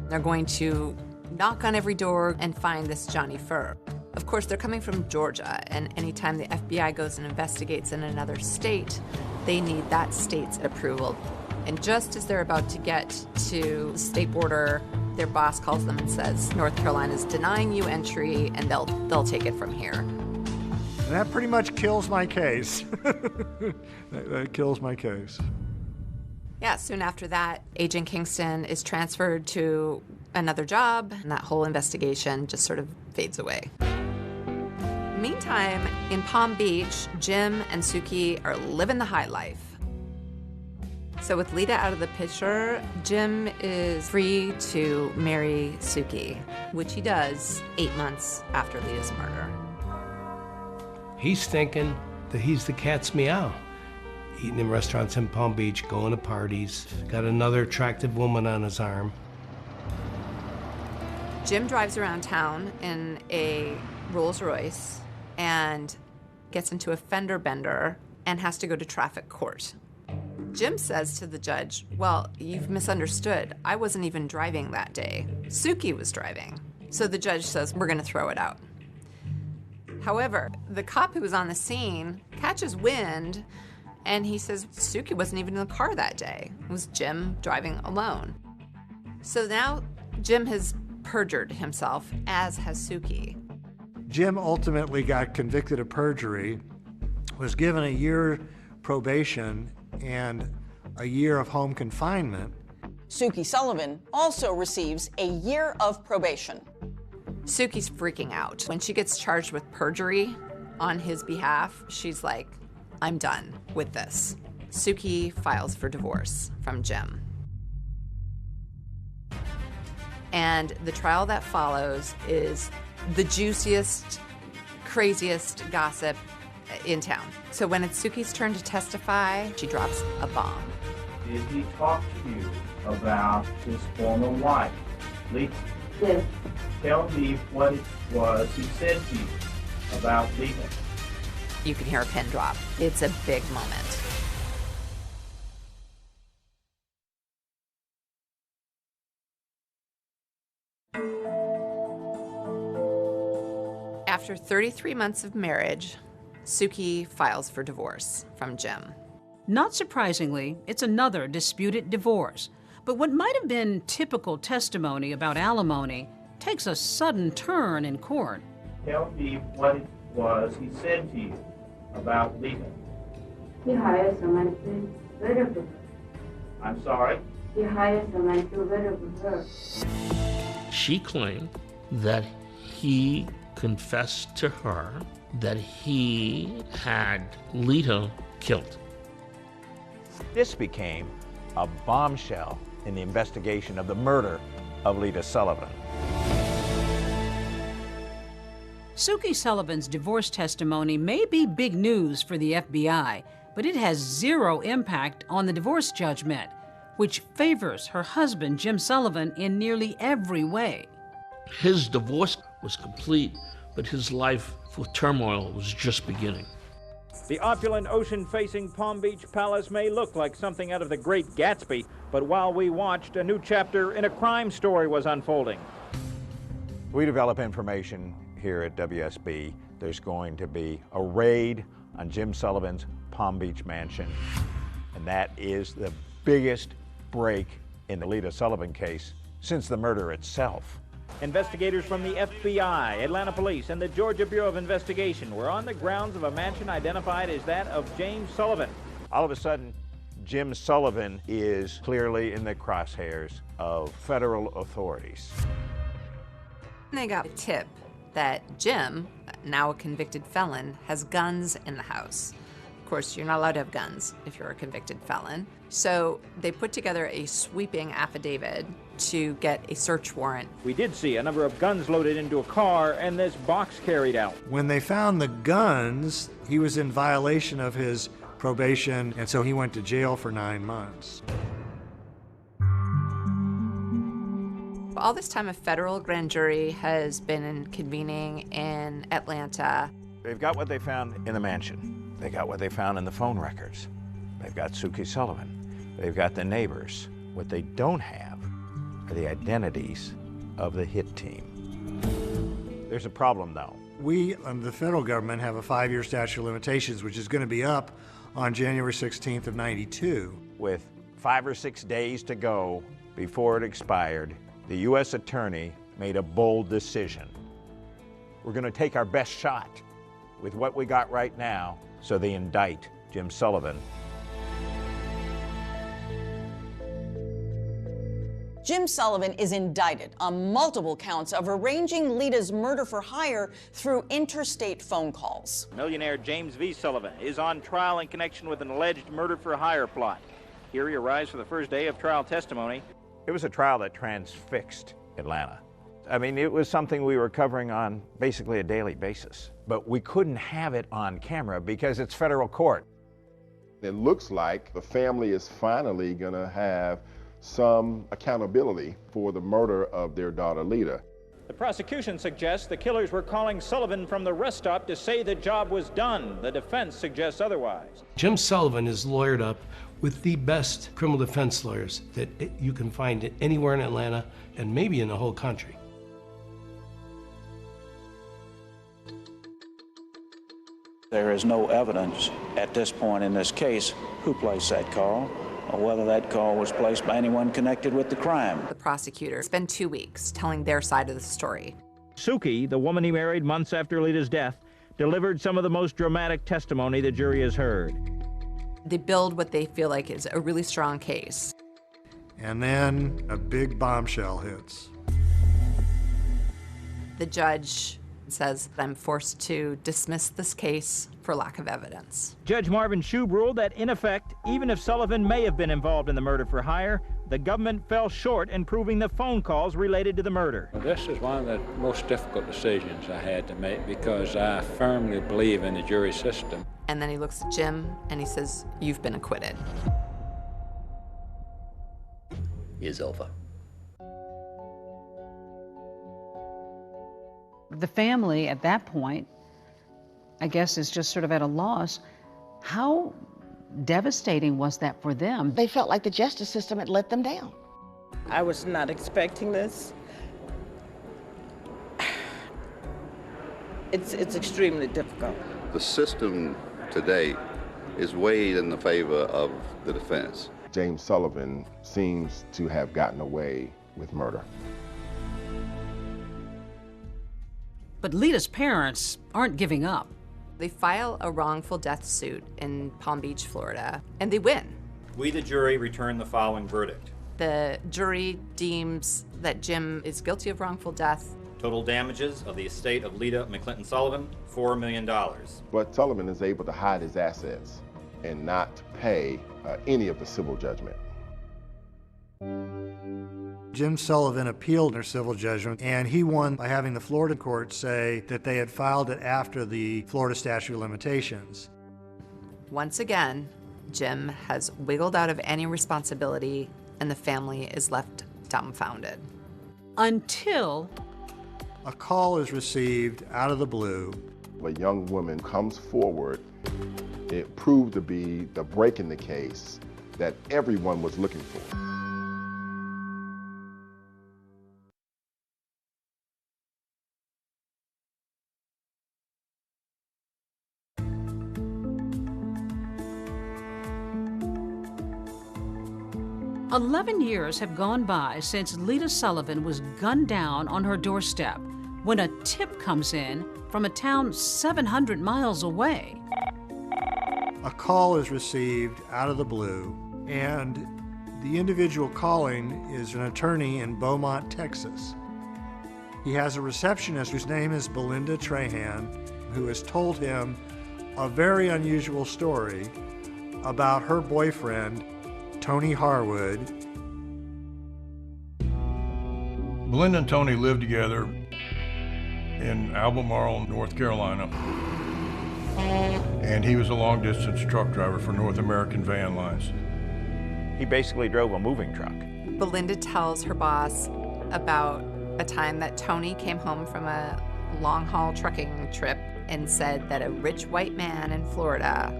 They're going to knock on every door and find this Johnny Furr. Of course, they're coming from Georgia, and anytime the FBI goes and investigates in another state, they need that state's approval. And just as they're about to get to the state border, their boss calls them and says, North Carolina's denying you entry, and they'll take it from here. And that pretty much kills my case. that kills my case. Yeah, soon after that, Agent Kingston is transferred to another job, and that whole investigation just sort of fades away. Meantime, in Palm Beach, Jim and Suki are living the high life. So with Lita out of the picture, Jim is free to marry Suki, which he does 8 months after Lita's murder. He's thinking that he's the cat's meow. eating in restaurants in Palm Beach, going to parties, got another attractive woman on his arm. Jim drives around town in a Rolls Royce and gets into a fender bender and has to go to traffic court. Jim says to the judge, well, you've misunderstood. I wasn't even driving that day. Suki was driving. So the judge says, we're gonna throw it out. However, the cop who was on the scene catches wind and he says, Suki wasn't even in the car that day. It was Jim driving alone. So now Jim has perjured himself, as has Suki. Jim ultimately got convicted of perjury, was given a year probation and a year of home confinement. Suki Sullivan also receives a year of probation. Suki's freaking out. When she gets charged with perjury on his behalf, she's like, I'm done with this. Suki files for divorce from Jim. And the trial that follows is the juiciest, craziest gossip in town. So when it's Suki's turn to testify, she drops a bomb. Did he talk to you about his former wife, Lisa? Yes. Tell me what it was he said to you about Lisa. You can hear a pin drop. It's a big moment. After 33 months of marriage, Suki files for divorce from Jim. Not surprisingly, it's another disputed divorce. But what might have been typical testimony about alimony takes a sudden turn in court. Tell me what it was he said to you about Lisa. He hired someone to get rid of her. I'm sorry? He hired someone to get rid of her. She claimed that he confessed to her that he had Lita killed. This became a bombshell in the investigation of the murder of Lita Sullivan. Suki Sullivan's divorce testimony may be big news for the FBI, but it has zero impact on the divorce judgment, which favors her husband, Jim Sullivan, in nearly every way. His divorce was complete, but his life for turmoil was just beginning. The opulent ocean-facing Palm Beach Palace may look like something out of The Great Gatsby, but while we watched, a new chapter in a crime story was unfolding. We develop information here at WSB. There's going to be a raid on Jim Sullivan's Palm Beach mansion, and that is the biggest break in the Lita Sullivan case since the murder itself. Investigators from the FBI, Atlanta Police, and the Georgia Bureau of Investigation were on the grounds of a mansion identified as that of James Sullivan. All of a sudden, Jim Sullivan is clearly in the crosshairs of federal authorities. They got a tip that Jim, now a convicted felon, has guns in the house. Of course, you're not allowed to have guns if you're a convicted felon. So they put together a sweeping affidavit to get a search warrant. We did see a number of guns loaded into a car and this box carried out. When they found the guns, he was in violation of his probation, and so he went to jail for 9 months. All this time, a federal grand jury has been convening in Atlanta. They've got what they found in the mansion. They got what they found in the phone records. They've got Suki Sullivan. They've got the neighbors. What they don't have are the identities of the hit team. There's a problem, though. We, the federal government, have a 5-year statute of limitations, which is going to be up on January 16th of '92. With 5 or 6 days to go before it expired, the U.S. attorney made a bold decision. We're going to take our best shot with what we got right now, so they indict Jim Sullivan. Jim Sullivan is indicted on multiple counts of arranging Lita's murder for hire through interstate phone calls. Millionaire James V. Sullivan is on trial in connection with an alleged murder for hire plot. Here he arrives for the first day of trial testimony. It was a trial that transfixed Atlanta. I mean, it was something we were covering on basically a daily basis. But we couldn't have it on camera because it's federal court. It looks like the family is finally gonna have some accountability for the murder of their daughter, Lita. The prosecution suggests the killers were calling Sullivan from the rest stop to say the job was done. The defense suggests otherwise. Jim Sullivan is lawyered up with the best criminal defense lawyers that you can find anywhere in Atlanta and maybe in the whole country. There is no evidence at this point in this case who placed that call or whether that call was placed by anyone connected with the crime. The prosecutor spent 2 weeks telling their side of the story. Suki, the woman he married months after Lita's death, delivered some of the most dramatic testimony the jury has heard. They build what they feel like is a really strong case. And then a big bombshell hits. The judge says, I'm forced to dismiss this case for lack of evidence. Judge Marvin Shube ruled that, in effect, even if Sullivan may have been involved in the murder for hire, the government fell short in proving the phone calls related to the murder. This is one of the most difficult decisions I had to make because I firmly believe in the jury system. And then he looks at Jim and he says, you've been acquitted. Is over. The family at that point, I guess, is just sort of at a loss. How devastating was that for them? They felt like the justice system had let them down. I was not expecting this. It's extremely difficult. The system today is weighed in the favor of the defense. James Sullivan seems to have gotten away with murder. But Lita's parents aren't giving up. They file a wrongful death suit in Palm Beach, Florida, and they win. We, the jury, return the following verdict. The jury deems that Jim is guilty of wrongful death. Total damages of the estate of Lita McClinton Sullivan, $4 million. But Sullivan is able to hide his assets and not pay any of the civil judgment. Jim Sullivan appealed their civil judgment, and he won by having the Florida court say that they had filed it after the Florida statute of limitations. Once again, Jim has wiggled out of any responsibility, and the family is left dumbfounded. Until a call is received out of the blue. A young woman comes forward. It proved to be the break in the case that everyone was looking for. 11 years have gone by since Lita Sullivan was gunned down on her doorstep when a tip comes in from a town 700 miles away. A call is received out of the blue, and the individual calling is an attorney in Beaumont, Texas. He has a receptionist whose name is Belinda Trahan, who has told him a very unusual story about her boyfriend, Tony Harwood. Belinda and Tony lived together in Albemarle, North Carolina. And he was a long-distance truck driver for North American Van Lines. He basically drove a moving truck. Belinda tells her boss about a time that Tony came home from a long-haul trucking trip and said that a rich white man in Florida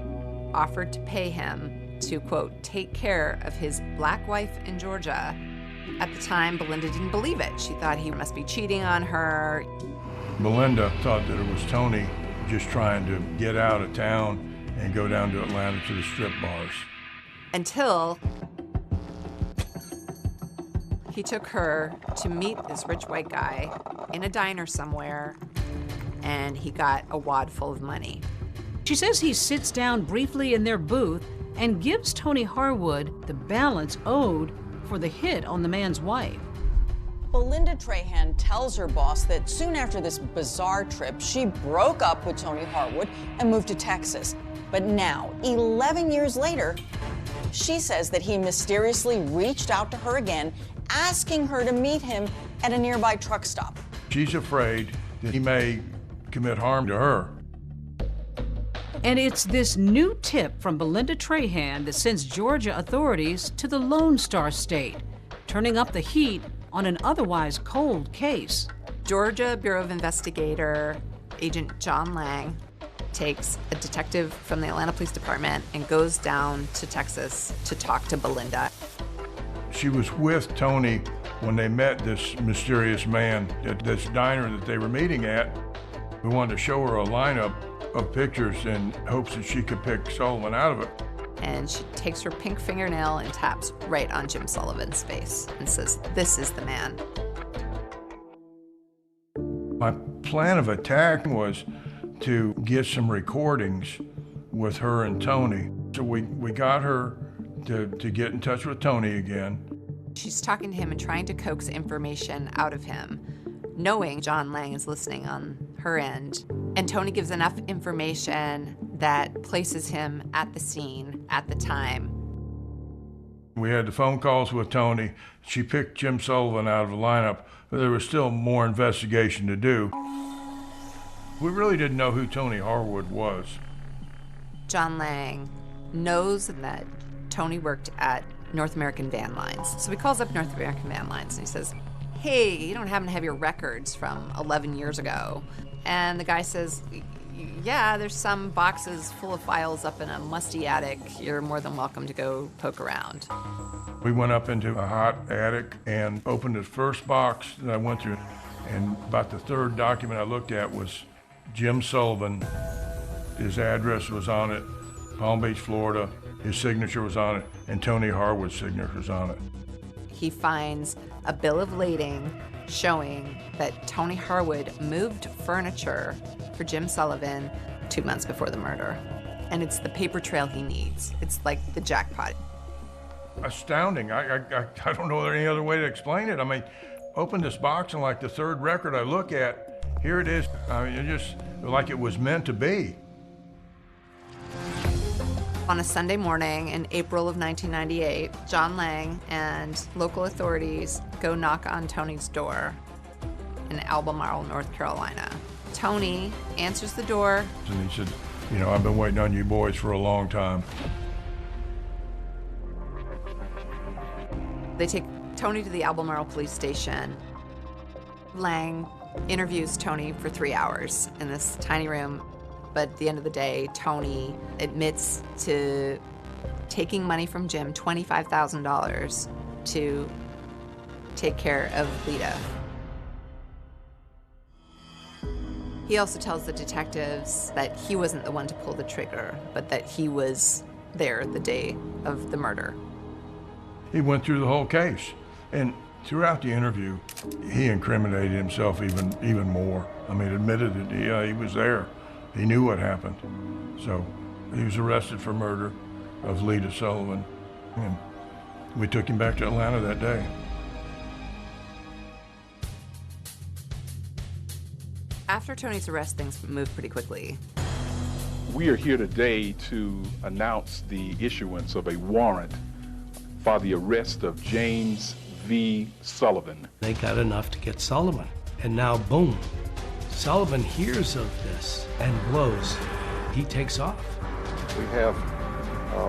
offered to pay him to, quote, take care of his black wife in Georgia. At the time, Belinda didn't believe it. She thought he must be cheating on her. Belinda thought that it was Tony just trying to get out of town and go down to Atlanta to the strip bars. Until he took her to meet this rich white guy in a diner somewhere, and he got a wad full of money. She says he sits down briefly in their booth and gives Tony Harwood the balance owed for the hit on the man's wife. Belinda Trahan tells her boss that soon after this bizarre trip, she broke up with Tony Harwood and moved to Texas. But now, 11 years later, she says that he mysteriously reached out to her again, asking her to meet him at a nearby truck stop. She's afraid that he may commit harm to her. And it's this new tip from Belinda Trahan that sends Georgia authorities to the Lone Star State, turning up the heat on an otherwise cold case. Georgia Bureau of Investigator Agent John Lang takes a detective from the Atlanta Police Department and goes down to Texas to talk to Belinda. She was with Tony when they met this mysterious man at this diner that they were meeting at. We wanted to show her a lineup of pictures in hopes that she could pick Sullivan out of it. And she takes her pink fingernail and taps right on Jim Sullivan's face and says, "This is the man." My plan of attack was to get some recordings with her and Tony. So we got her to get in touch with Tony again. She's talking to him and trying to coax information out of him, knowing John Lang is listening on her end. And Tony gives enough information that places him at the scene at the time. We had the phone calls with Tony. She picked Jim Sullivan out of the lineup, but there was still more investigation to do. We really didn't know who Tony Harwood was. John Lang knows that Tony worked at North American Van Lines. So he calls up North American Van Lines and he says, "Hey, you don't happen to have your records from 11 years ago?" And the guy says, "Yeah, there's some boxes full of files up in a musty attic. You're more than welcome to go poke around." We went up into a hot attic and opened the first box that I went through. And about the third document I looked at was Jim Sullivan. His address was on it, Palm Beach, Florida. His signature was on it, and Tony Harwood's signature was on it. He finds a bill of lading showing that Tony Harwood moved furniture for Jim Sullivan 2 months before the murder. And it's the paper trail he needs. It's like the jackpot. Astounding. I don't know any other way to explain it. I mean, open this box and like the third record I look at, here it is. I mean, it just like it was meant to be. On a Sunday morning in April of 1998, John Lang and local authorities go knock on Tony's door in Albemarle, North Carolina. Tony answers the door. And he said, "You know, I've been waiting on you boys for a long time." They take Tony to the Albemarle police station. Lang interviews Tony for 3 hours in this tiny room. But at the end of the day, Tony admits to taking money from Jim, $25,000, to take care of Lita. He also tells the detectives that he wasn't the one to pull the trigger, but that he was there the day of the murder. He went through the whole case. And throughout the interview, he incriminated himself even more. I mean, admitted that he was there. He knew what happened. So he was arrested for murder of Lita Sullivan. And we took him back to Atlanta that day. After Tony's arrest, things moved pretty quickly. We are here today to announce the issuance of a warrant for the arrest of James V. Sullivan. They got enough to get Sullivan. And now, boom, Sullivan hears of this and blows. He takes off. We have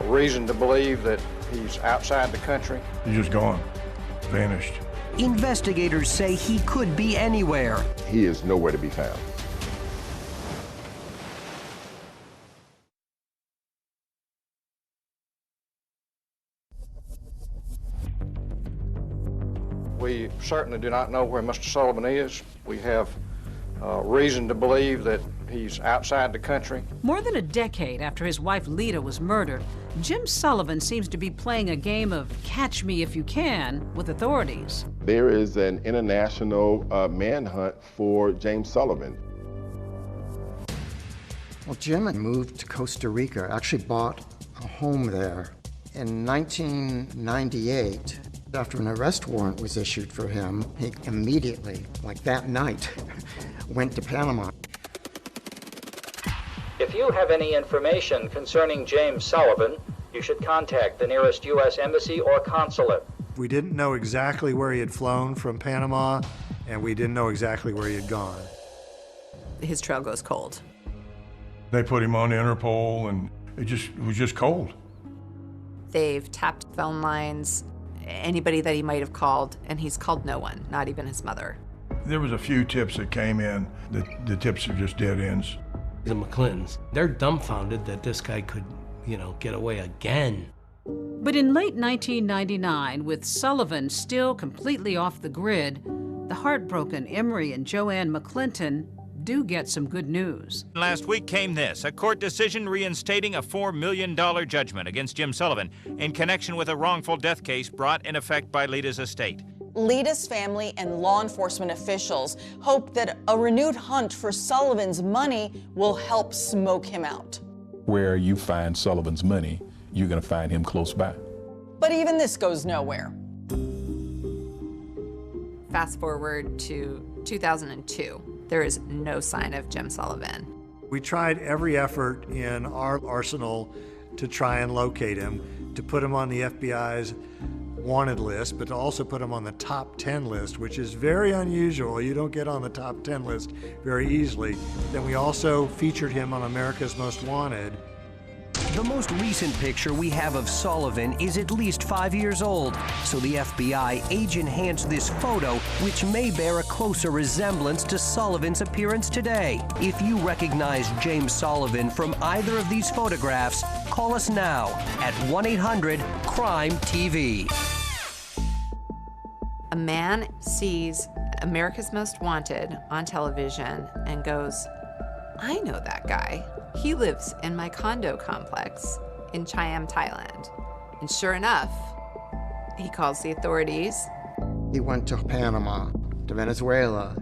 reason to believe that he's outside the country. He's just gone, vanished. Investigators say he could be anywhere. He is nowhere to be found. We certainly do not know where Mr. Sullivan is. We have reason to believe that he's outside the country. More than a decade after his wife Lita was murdered, Jim Sullivan seems to be playing a game of catch me if you can with authorities. There is an international manhunt for James Sullivan. Well, Jim moved to Costa Rica, actually bought a home there. In 1998, after an arrest warrant was issued for him, he immediately, like that night, went to Panama. If you have any information concerning James Sullivan, you should contact the nearest U.S. embassy or consulate. We didn't know exactly where he had flown from Panama, and we didn't know exactly where he had gone. His trail goes cold. They put him on Interpol, and it was just cold. They've tapped phone lines, anybody that he might have called, and he's called no one, not even his mother. There was a few tips that came in. The tips are just dead ends. The McClintons, they're dumbfounded that this guy could, get away again. But in late 1999, with Sullivan still completely off the grid, the heartbroken Emery and Joanne McClinton do get some good news. Last week came this, a court decision reinstating a $4 million judgment against Jim Sullivan in connection with a wrongful death case brought in effect by Lita's estate. Lita's family and law enforcement officials hope that a renewed hunt for Sullivan's money will help smoke him out. Where you find Sullivan's money, you're going to find him close by. But even this goes nowhere. Fast forward to 2002. There is no sign of Jim Sullivan. We tried every effort in our arsenal to try and locate him, to put him on the FBI's wanted list, but to also put him on the top 10 list, which is very unusual. You don't get on the top 10 list very easily. Then we also featured him on America's Most Wanted. The most recent picture we have of Sullivan is at least 5 years old, so the FBI age-enhanced this photo, which may bear a closer resemblance to Sullivan's appearance today. If you recognize James Sullivan from either of these photographs, call us now at 1-800-CRIME-TV. A man sees America's Most Wanted on television and goes, I know that guy. He lives in my condo complex in Chiam, Thailand. And sure enough, he calls the authorities. He went to Panama, to Venezuela,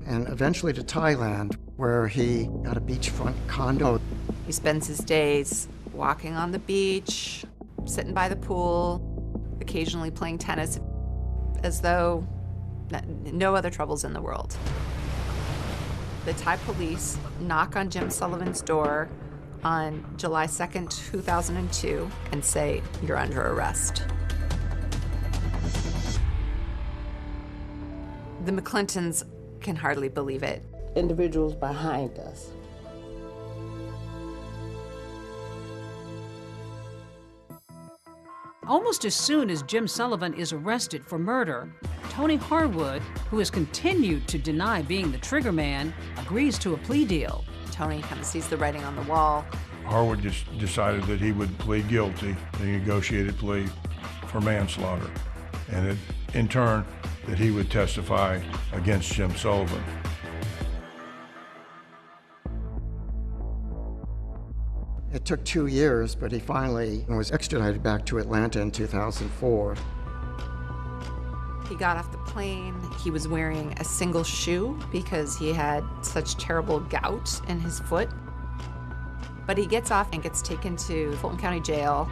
and eventually to Thailand, where he got a beachfront condo. He spends his days walking on the beach, sitting by the pool, occasionally playing tennis, as though no other troubles in the world. The Thai police knock on Jim Sullivan's door on July 2nd, 2002, and say, you're under arrest. The McClintons can hardly believe it. Individuals behind us. Almost as soon as Jim Sullivan is arrested for murder, Tony Harwood, who has continued to deny being the trigger man, agrees to a plea deal. Tony kind of sees the writing on the wall. Harwood just decided that he would plead guilty, the negotiated plea for manslaughter, and that, in turn, that he would testify against Jim Sullivan. It took 2 years, but he finally was extradited back to Atlanta in 2004. He got off the plane. He was wearing a single shoe because he had such terrible gout in his foot. But he gets off and gets taken to Fulton County Jail.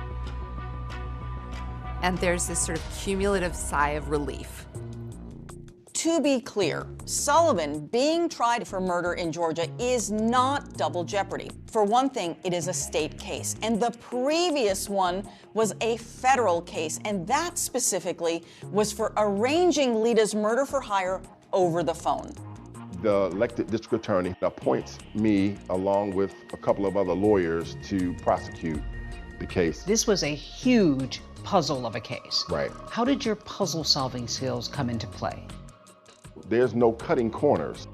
And there's this sort of cumulative sigh of relief. To be clear, Sullivan being tried for murder in Georgia is not double jeopardy. For one thing, it is a state case, and the previous one was a federal case, and that specifically was for arranging Lita's murder for hire over the phone. The elected district attorney appoints me, along with a couple of other lawyers, to prosecute the case. This was a huge puzzle of a case. Right. How did your puzzle-solving skills come into play? There's no cutting corners,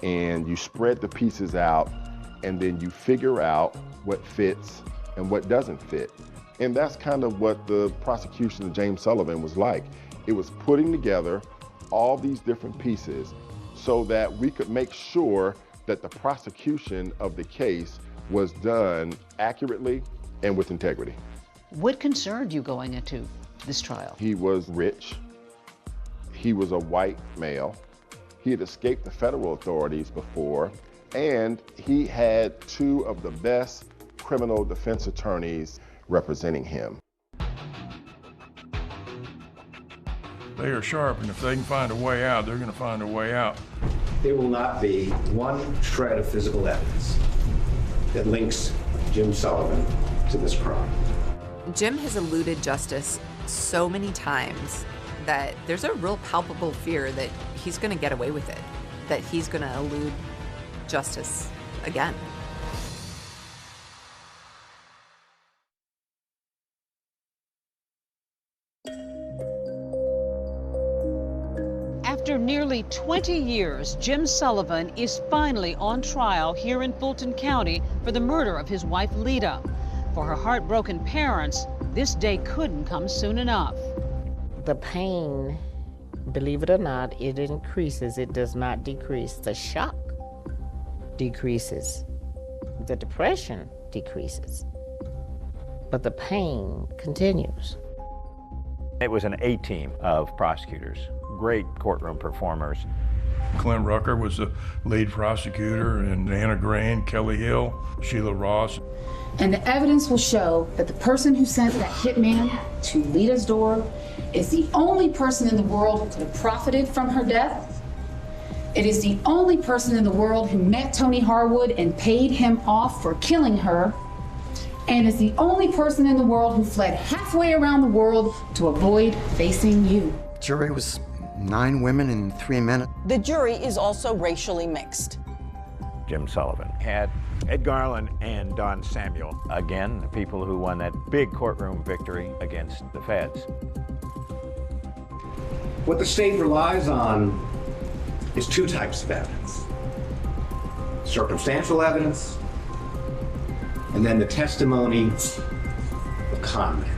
and you spread the pieces out, and then you figure out what fits and what doesn't fit. And that's kind of what the prosecution of James Sullivan was like. It was putting together all these different pieces so that we could make sure that the prosecution of the case was done accurately and with integrity. What concerned you going into this trial? He was rich. He was a white male. He had escaped the federal authorities before, and he had two of the best criminal defense attorneys representing him. They are sharp, and if they can find a way out, they're going to find a way out. There will not be one shred of physical evidence that links Jim Sullivan to this crime. Jim has eluded justice so many times that there's a real palpable fear that he's going to get away with it, that he's going to elude justice again. nearly 20 years, Jim Sullivan is finally on trial here in Fulton County for the murder of his wife, Lita. For her heartbroken parents, this day couldn't come soon enough. The pain, believe it or not, it increases. It does not decrease. The shock decreases. The depression decreases. But the pain continues. It was an A-team of prosecutors, great courtroom performers. Clint Rucker was the lead prosecutor, and Anna Grain, Kelly Hill, Sheila Ross. And the evidence will show that the person who sent that hitman to Lita's door is the only person in the world who could have profited from her death. It is the only person in the world who met Tony Harwood and paid him off for killing her, and is the only person in the world who fled halfway around the world to avoid facing you. Jury was 9 women and 3 men. The jury is also racially mixed. Jim Sullivan had Ed Garland and Don Samuel, again, the people who won that big courtroom victory against the feds. What the state relies on is 2 types of evidence: circumstantial evidence, and then the testimony of con men.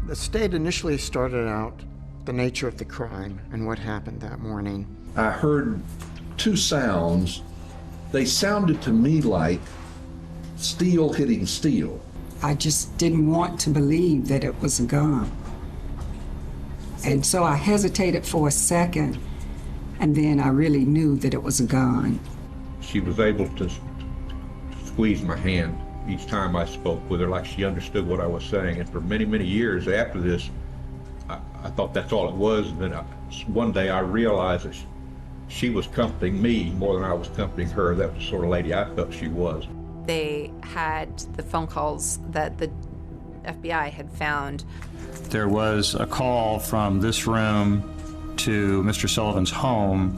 The state initially started out the nature of the crime and what happened that morning. I heard 2 sounds. They sounded to me like steel hitting steel. I just didn't want to believe that it was a gun. And so I hesitated for a second, and then I really knew that it was a gun. She was able to squeeze my hand each time I spoke with her, like she understood what I was saying. And for many, many years after this, I thought that's all it was. And then one day I realized that she was comforting me more than I was comforting her. That was the sort of lady I felt she was. They had the phone calls that the FBI had found. There was a call from this room to Mr. Sullivan's home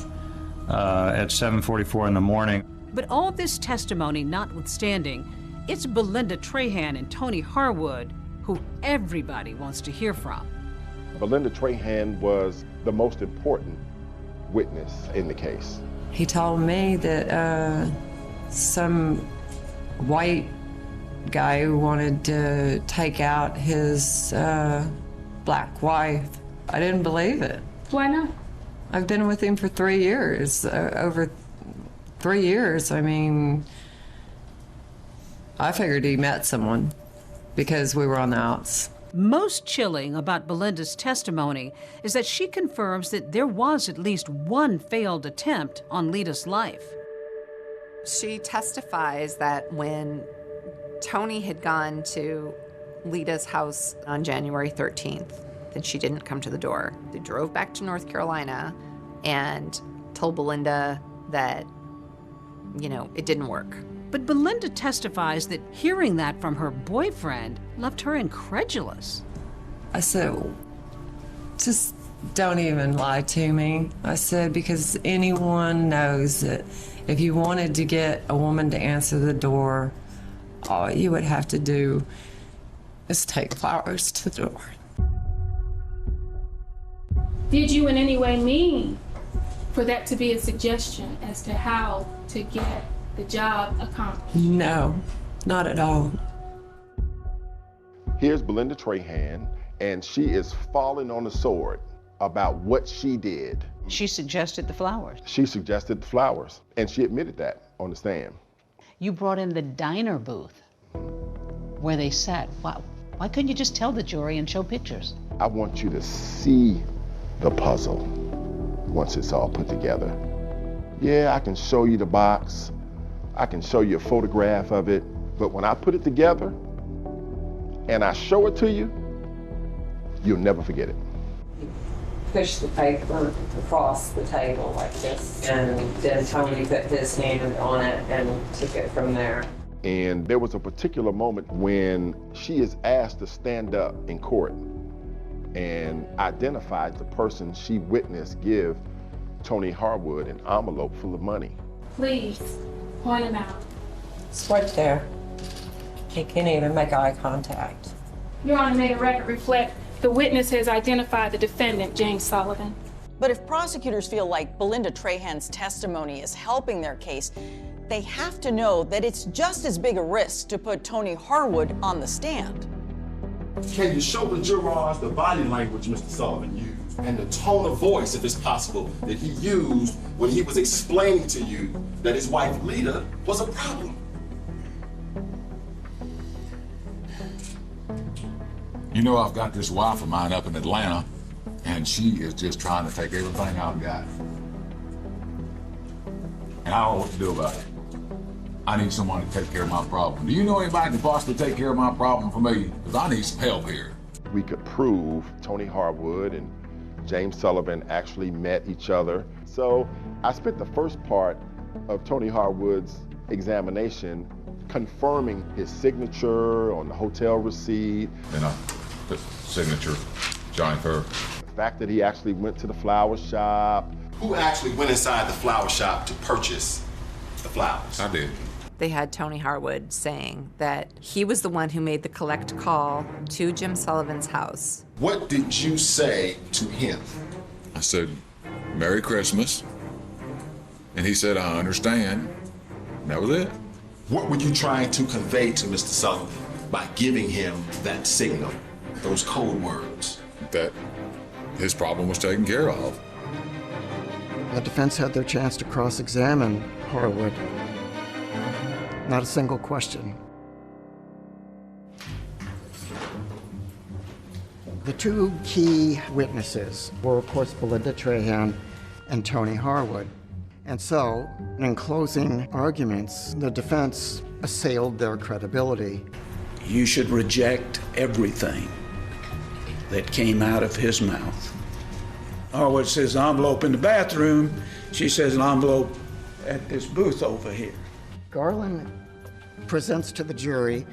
at 7:44 in the morning. But all this testimony notwithstanding, it's Belinda Trahan and Tony Harwood who everybody wants to hear from. Belinda Trahan was the most important witness in the case. He told me that some white guy who wanted to take out his black wife. I didn't believe it. Why not? I've been with him for 3 years, over 3 years. I mean, I figured he met someone because we were on the outs. Most chilling about Belinda's testimony is that she confirms that there was at least one failed attempt on Lita's life. She testifies that when Tony had gone to Lita's house on January 13th, that she didn't come to the door. They drove back to North Carolina and told Belinda that, you know, it didn't work. But Belinda testifies that hearing that from her boyfriend left her incredulous. I said, just don't even lie to me. I said, because anyone knows that if you wanted to get a woman to answer the door, all you would have to do is take flowers to the door. Did you in any way mean for that to be a suggestion as to how to get the job accomplished? No, not at all. Here's Belinda Trahan, and she is falling on the sword about what she did. She suggested the flowers. She suggested the flowers, and she admitted that on the stand. You brought in the diner booth where they sat. Why couldn't you just tell the jury and show pictures? I want you to see the puzzle once it's all put together. Yeah, I can show you the box. I can show you a photograph of it. But when I put it together and I show it to you, you'll never forget it. Push the paper across the table like this, and then Tony put his hand on it and took it from there. And there was a particular moment when she is asked to stand up in court and identify the person she witnessed give Tony Harwood an envelope full of money. Please, point him out. It's right there. He can't even make eye contact. Your Honor, may the record reflect The witness has identified the defendant, James Sullivan. But if prosecutors feel like Belinda Trahan's testimony is helping their case, they have to know that it's just as big a risk to put Tony Harwood on the stand. Can you show the jurors the body language Mr. Sullivan used and the tone of voice, if it's possible, that he used when he was explaining to you that his wife, Lita, was a problem? You know, I've got this wife of mine up in Atlanta, and she is just trying to take everything I've got. And I don't know what to do about it. I need someone to take care of my problem. Do you know anybody that can possibly take care of my problem for me? Because I need some help here. We could prove Tony Harwood and James Sullivan actually met each other. So I spent the first part of Tony Harwood's examination confirming his signature on the hotel receipt. And I put signature, Johnny Fur. The fact that he actually went to the flower shop. Who actually went inside the flower shop to purchase the flowers? I did. They had Tony Harwood saying that he was the one who made the collect call to Jim Sullivan's house. What did you say to him? I said, Merry Christmas. And he said, I understand. And that was it. What were you trying to convey to Mr. Sullivan by giving him that signal, those code words? That his problem was taken care of. The defense had their chance to cross-examine Harwood. Not a single question. The two key witnesses were, of course, Belinda Trahan and Tony Harwood. And so, in closing arguments, the defense assailed their credibility. You should reject everything that came out of his mouth. Harwood says envelope in the bathroom. She says an envelope at this booth over here. Garland presents to the jury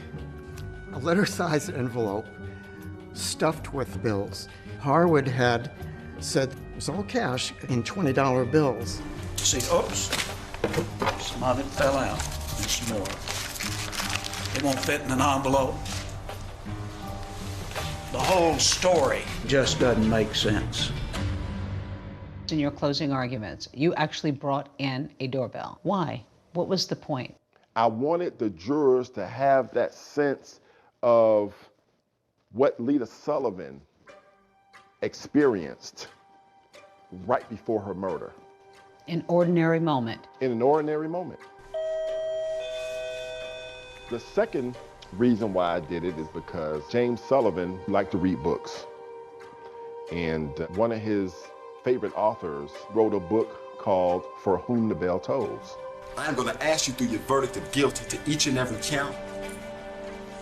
a letter-sized envelope stuffed with bills. Harwood had said it was all cash in $20 bills. See, oops, some of it fell out. There's some more. It won't fit in an envelope. The whole story just doesn't make sense. In your closing arguments, you actually brought in a doorbell. Why? What was the point? I wanted the jurors to have that sense of what Lita Sullivan experienced right before her murder. An ordinary moment. In an ordinary moment. The second reason why I did it is because James Sullivan liked to read books. And one of his favorite authors wrote a book called For Whom the Bell Tolls. I'm going to ask you through your verdict of guilty to each and every count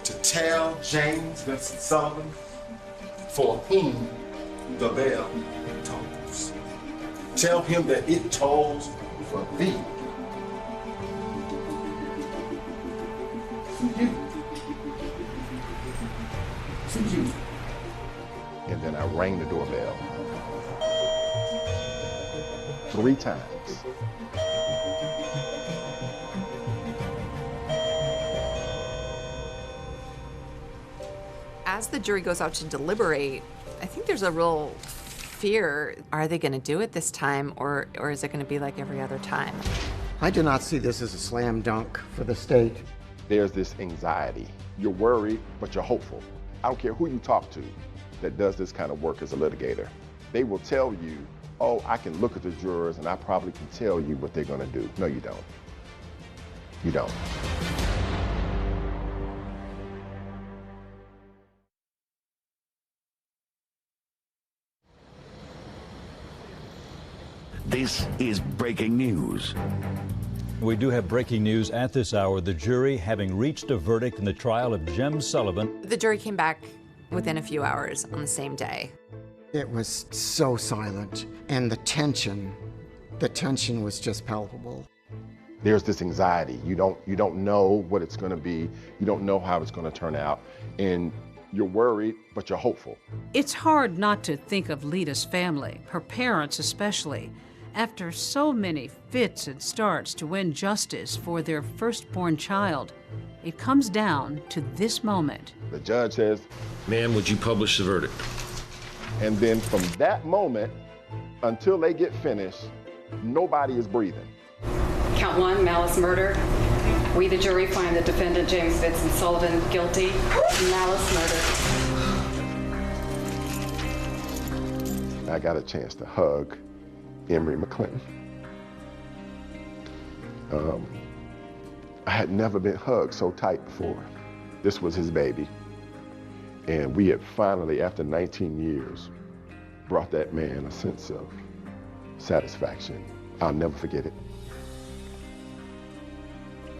to tell James Vincent Sullivan for whom the bell tolls. Tell him that it tolls for thee. For you. For you. And then I rang the doorbell 3 times. As the jury goes out to deliberate, I think there's a real fear. Are they going to do it this time, or is it going to be like every other time? I do not see this as a slam dunk for the state. There's this anxiety. You're worried, but you're hopeful. I don't care who you talk to that does this kind of work as a litigator. They will tell you, oh, I can look at the jurors and I probably can tell you what they're going to do. No, you don't. You don't. This is breaking news. We do have breaking news at this hour. The jury having reached a verdict in the trial of Jim Sullivan. The jury came back within a few hours on the same day. It was so silent, and the tension was just palpable. There's this anxiety. You don't know what it's going to be. You don't know how it's going to turn out. And you're worried, but you're hopeful. It's hard not to think of Lita's family, her parents especially, after so many fits and starts to win justice for their firstborn child. It comes down to this moment. The judge says, "Ma'am, would you publish the verdict?" And then from that moment until they get finished, nobody is breathing. Count 1, malice murder. We, the jury, find the defendant, James Vincent Sullivan, guilty of malice murder. I got a chance to hug Emory McClinton. I had never been hugged so tight before. This was his baby. And we had finally, after 19 years, brought that man a sense of satisfaction. I'll never forget it.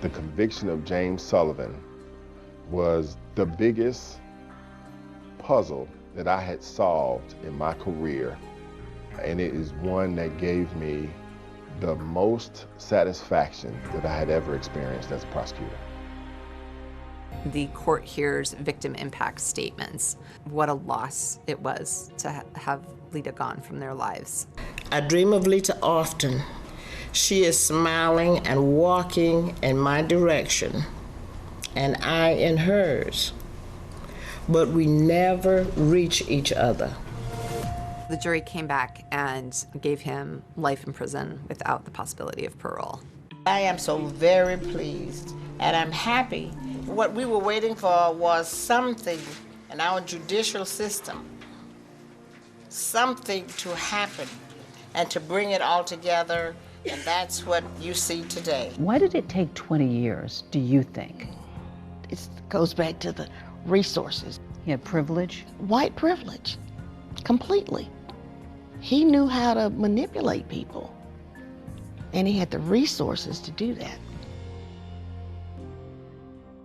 The conviction of James Sullivan was the biggest puzzle that I had solved in my career. And it is one that gave me the most satisfaction that I had ever experienced as a prosecutor. The court hears victim impact statements. What a loss it was to have Lita gone from their lives. I dream of Lita often. She is smiling and walking in my direction, and I in hers. But we never reach each other. The jury came back and gave him life in prison without the possibility of parole. I am so very pleased, and I'm happy. What we were waiting for was something in our judicial system, something to happen and to bring it all together, and that's what you see today. Why did it take 20 years, do you think? It goes back to the resources. He had privilege? White privilege, completely. He knew how to manipulate people, and he had the resources to do that.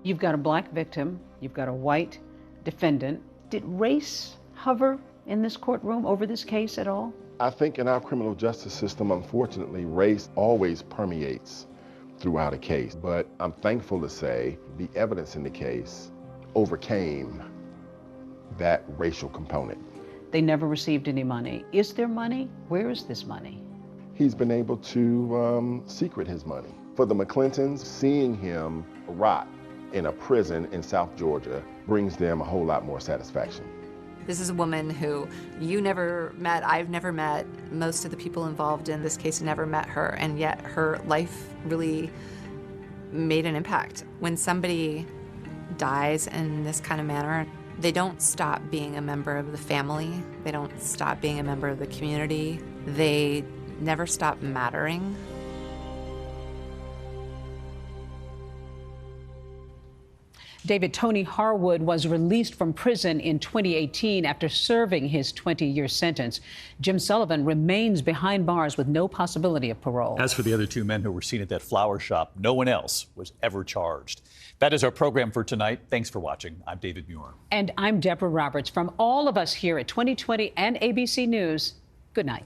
You've got a black victim, you've got a white defendant. Did race hover in this courtroom over this case at all? I think in our criminal justice system, unfortunately, race always permeates throughout a case. But I'm thankful to say the evidence in the case overcame that racial component. They never received any money. Is there money? Where is this money? He's been able to secret his money. For the McClintons, seeing him rot in a prison in South Georgia brings them a whole lot more satisfaction. This is a woman who you never met, I've never met, most of the people involved in this case never met her, and yet her life really made an impact. When somebody dies in this kind of manner, they don't stop being a member of the family, they don't stop being a member of the community, they never stop mattering. David, Tony Harwood was released from prison in 2018 after serving his 20-year sentence. Jim Sullivan remains behind bars with no possibility of parole. As for the other two men who were seen at that flower shop, no one else was ever charged. That is our program for tonight. Thanks for watching. I'm David Muir. And I'm Deborah Roberts. From all of us here at 2020 and ABC News, good night.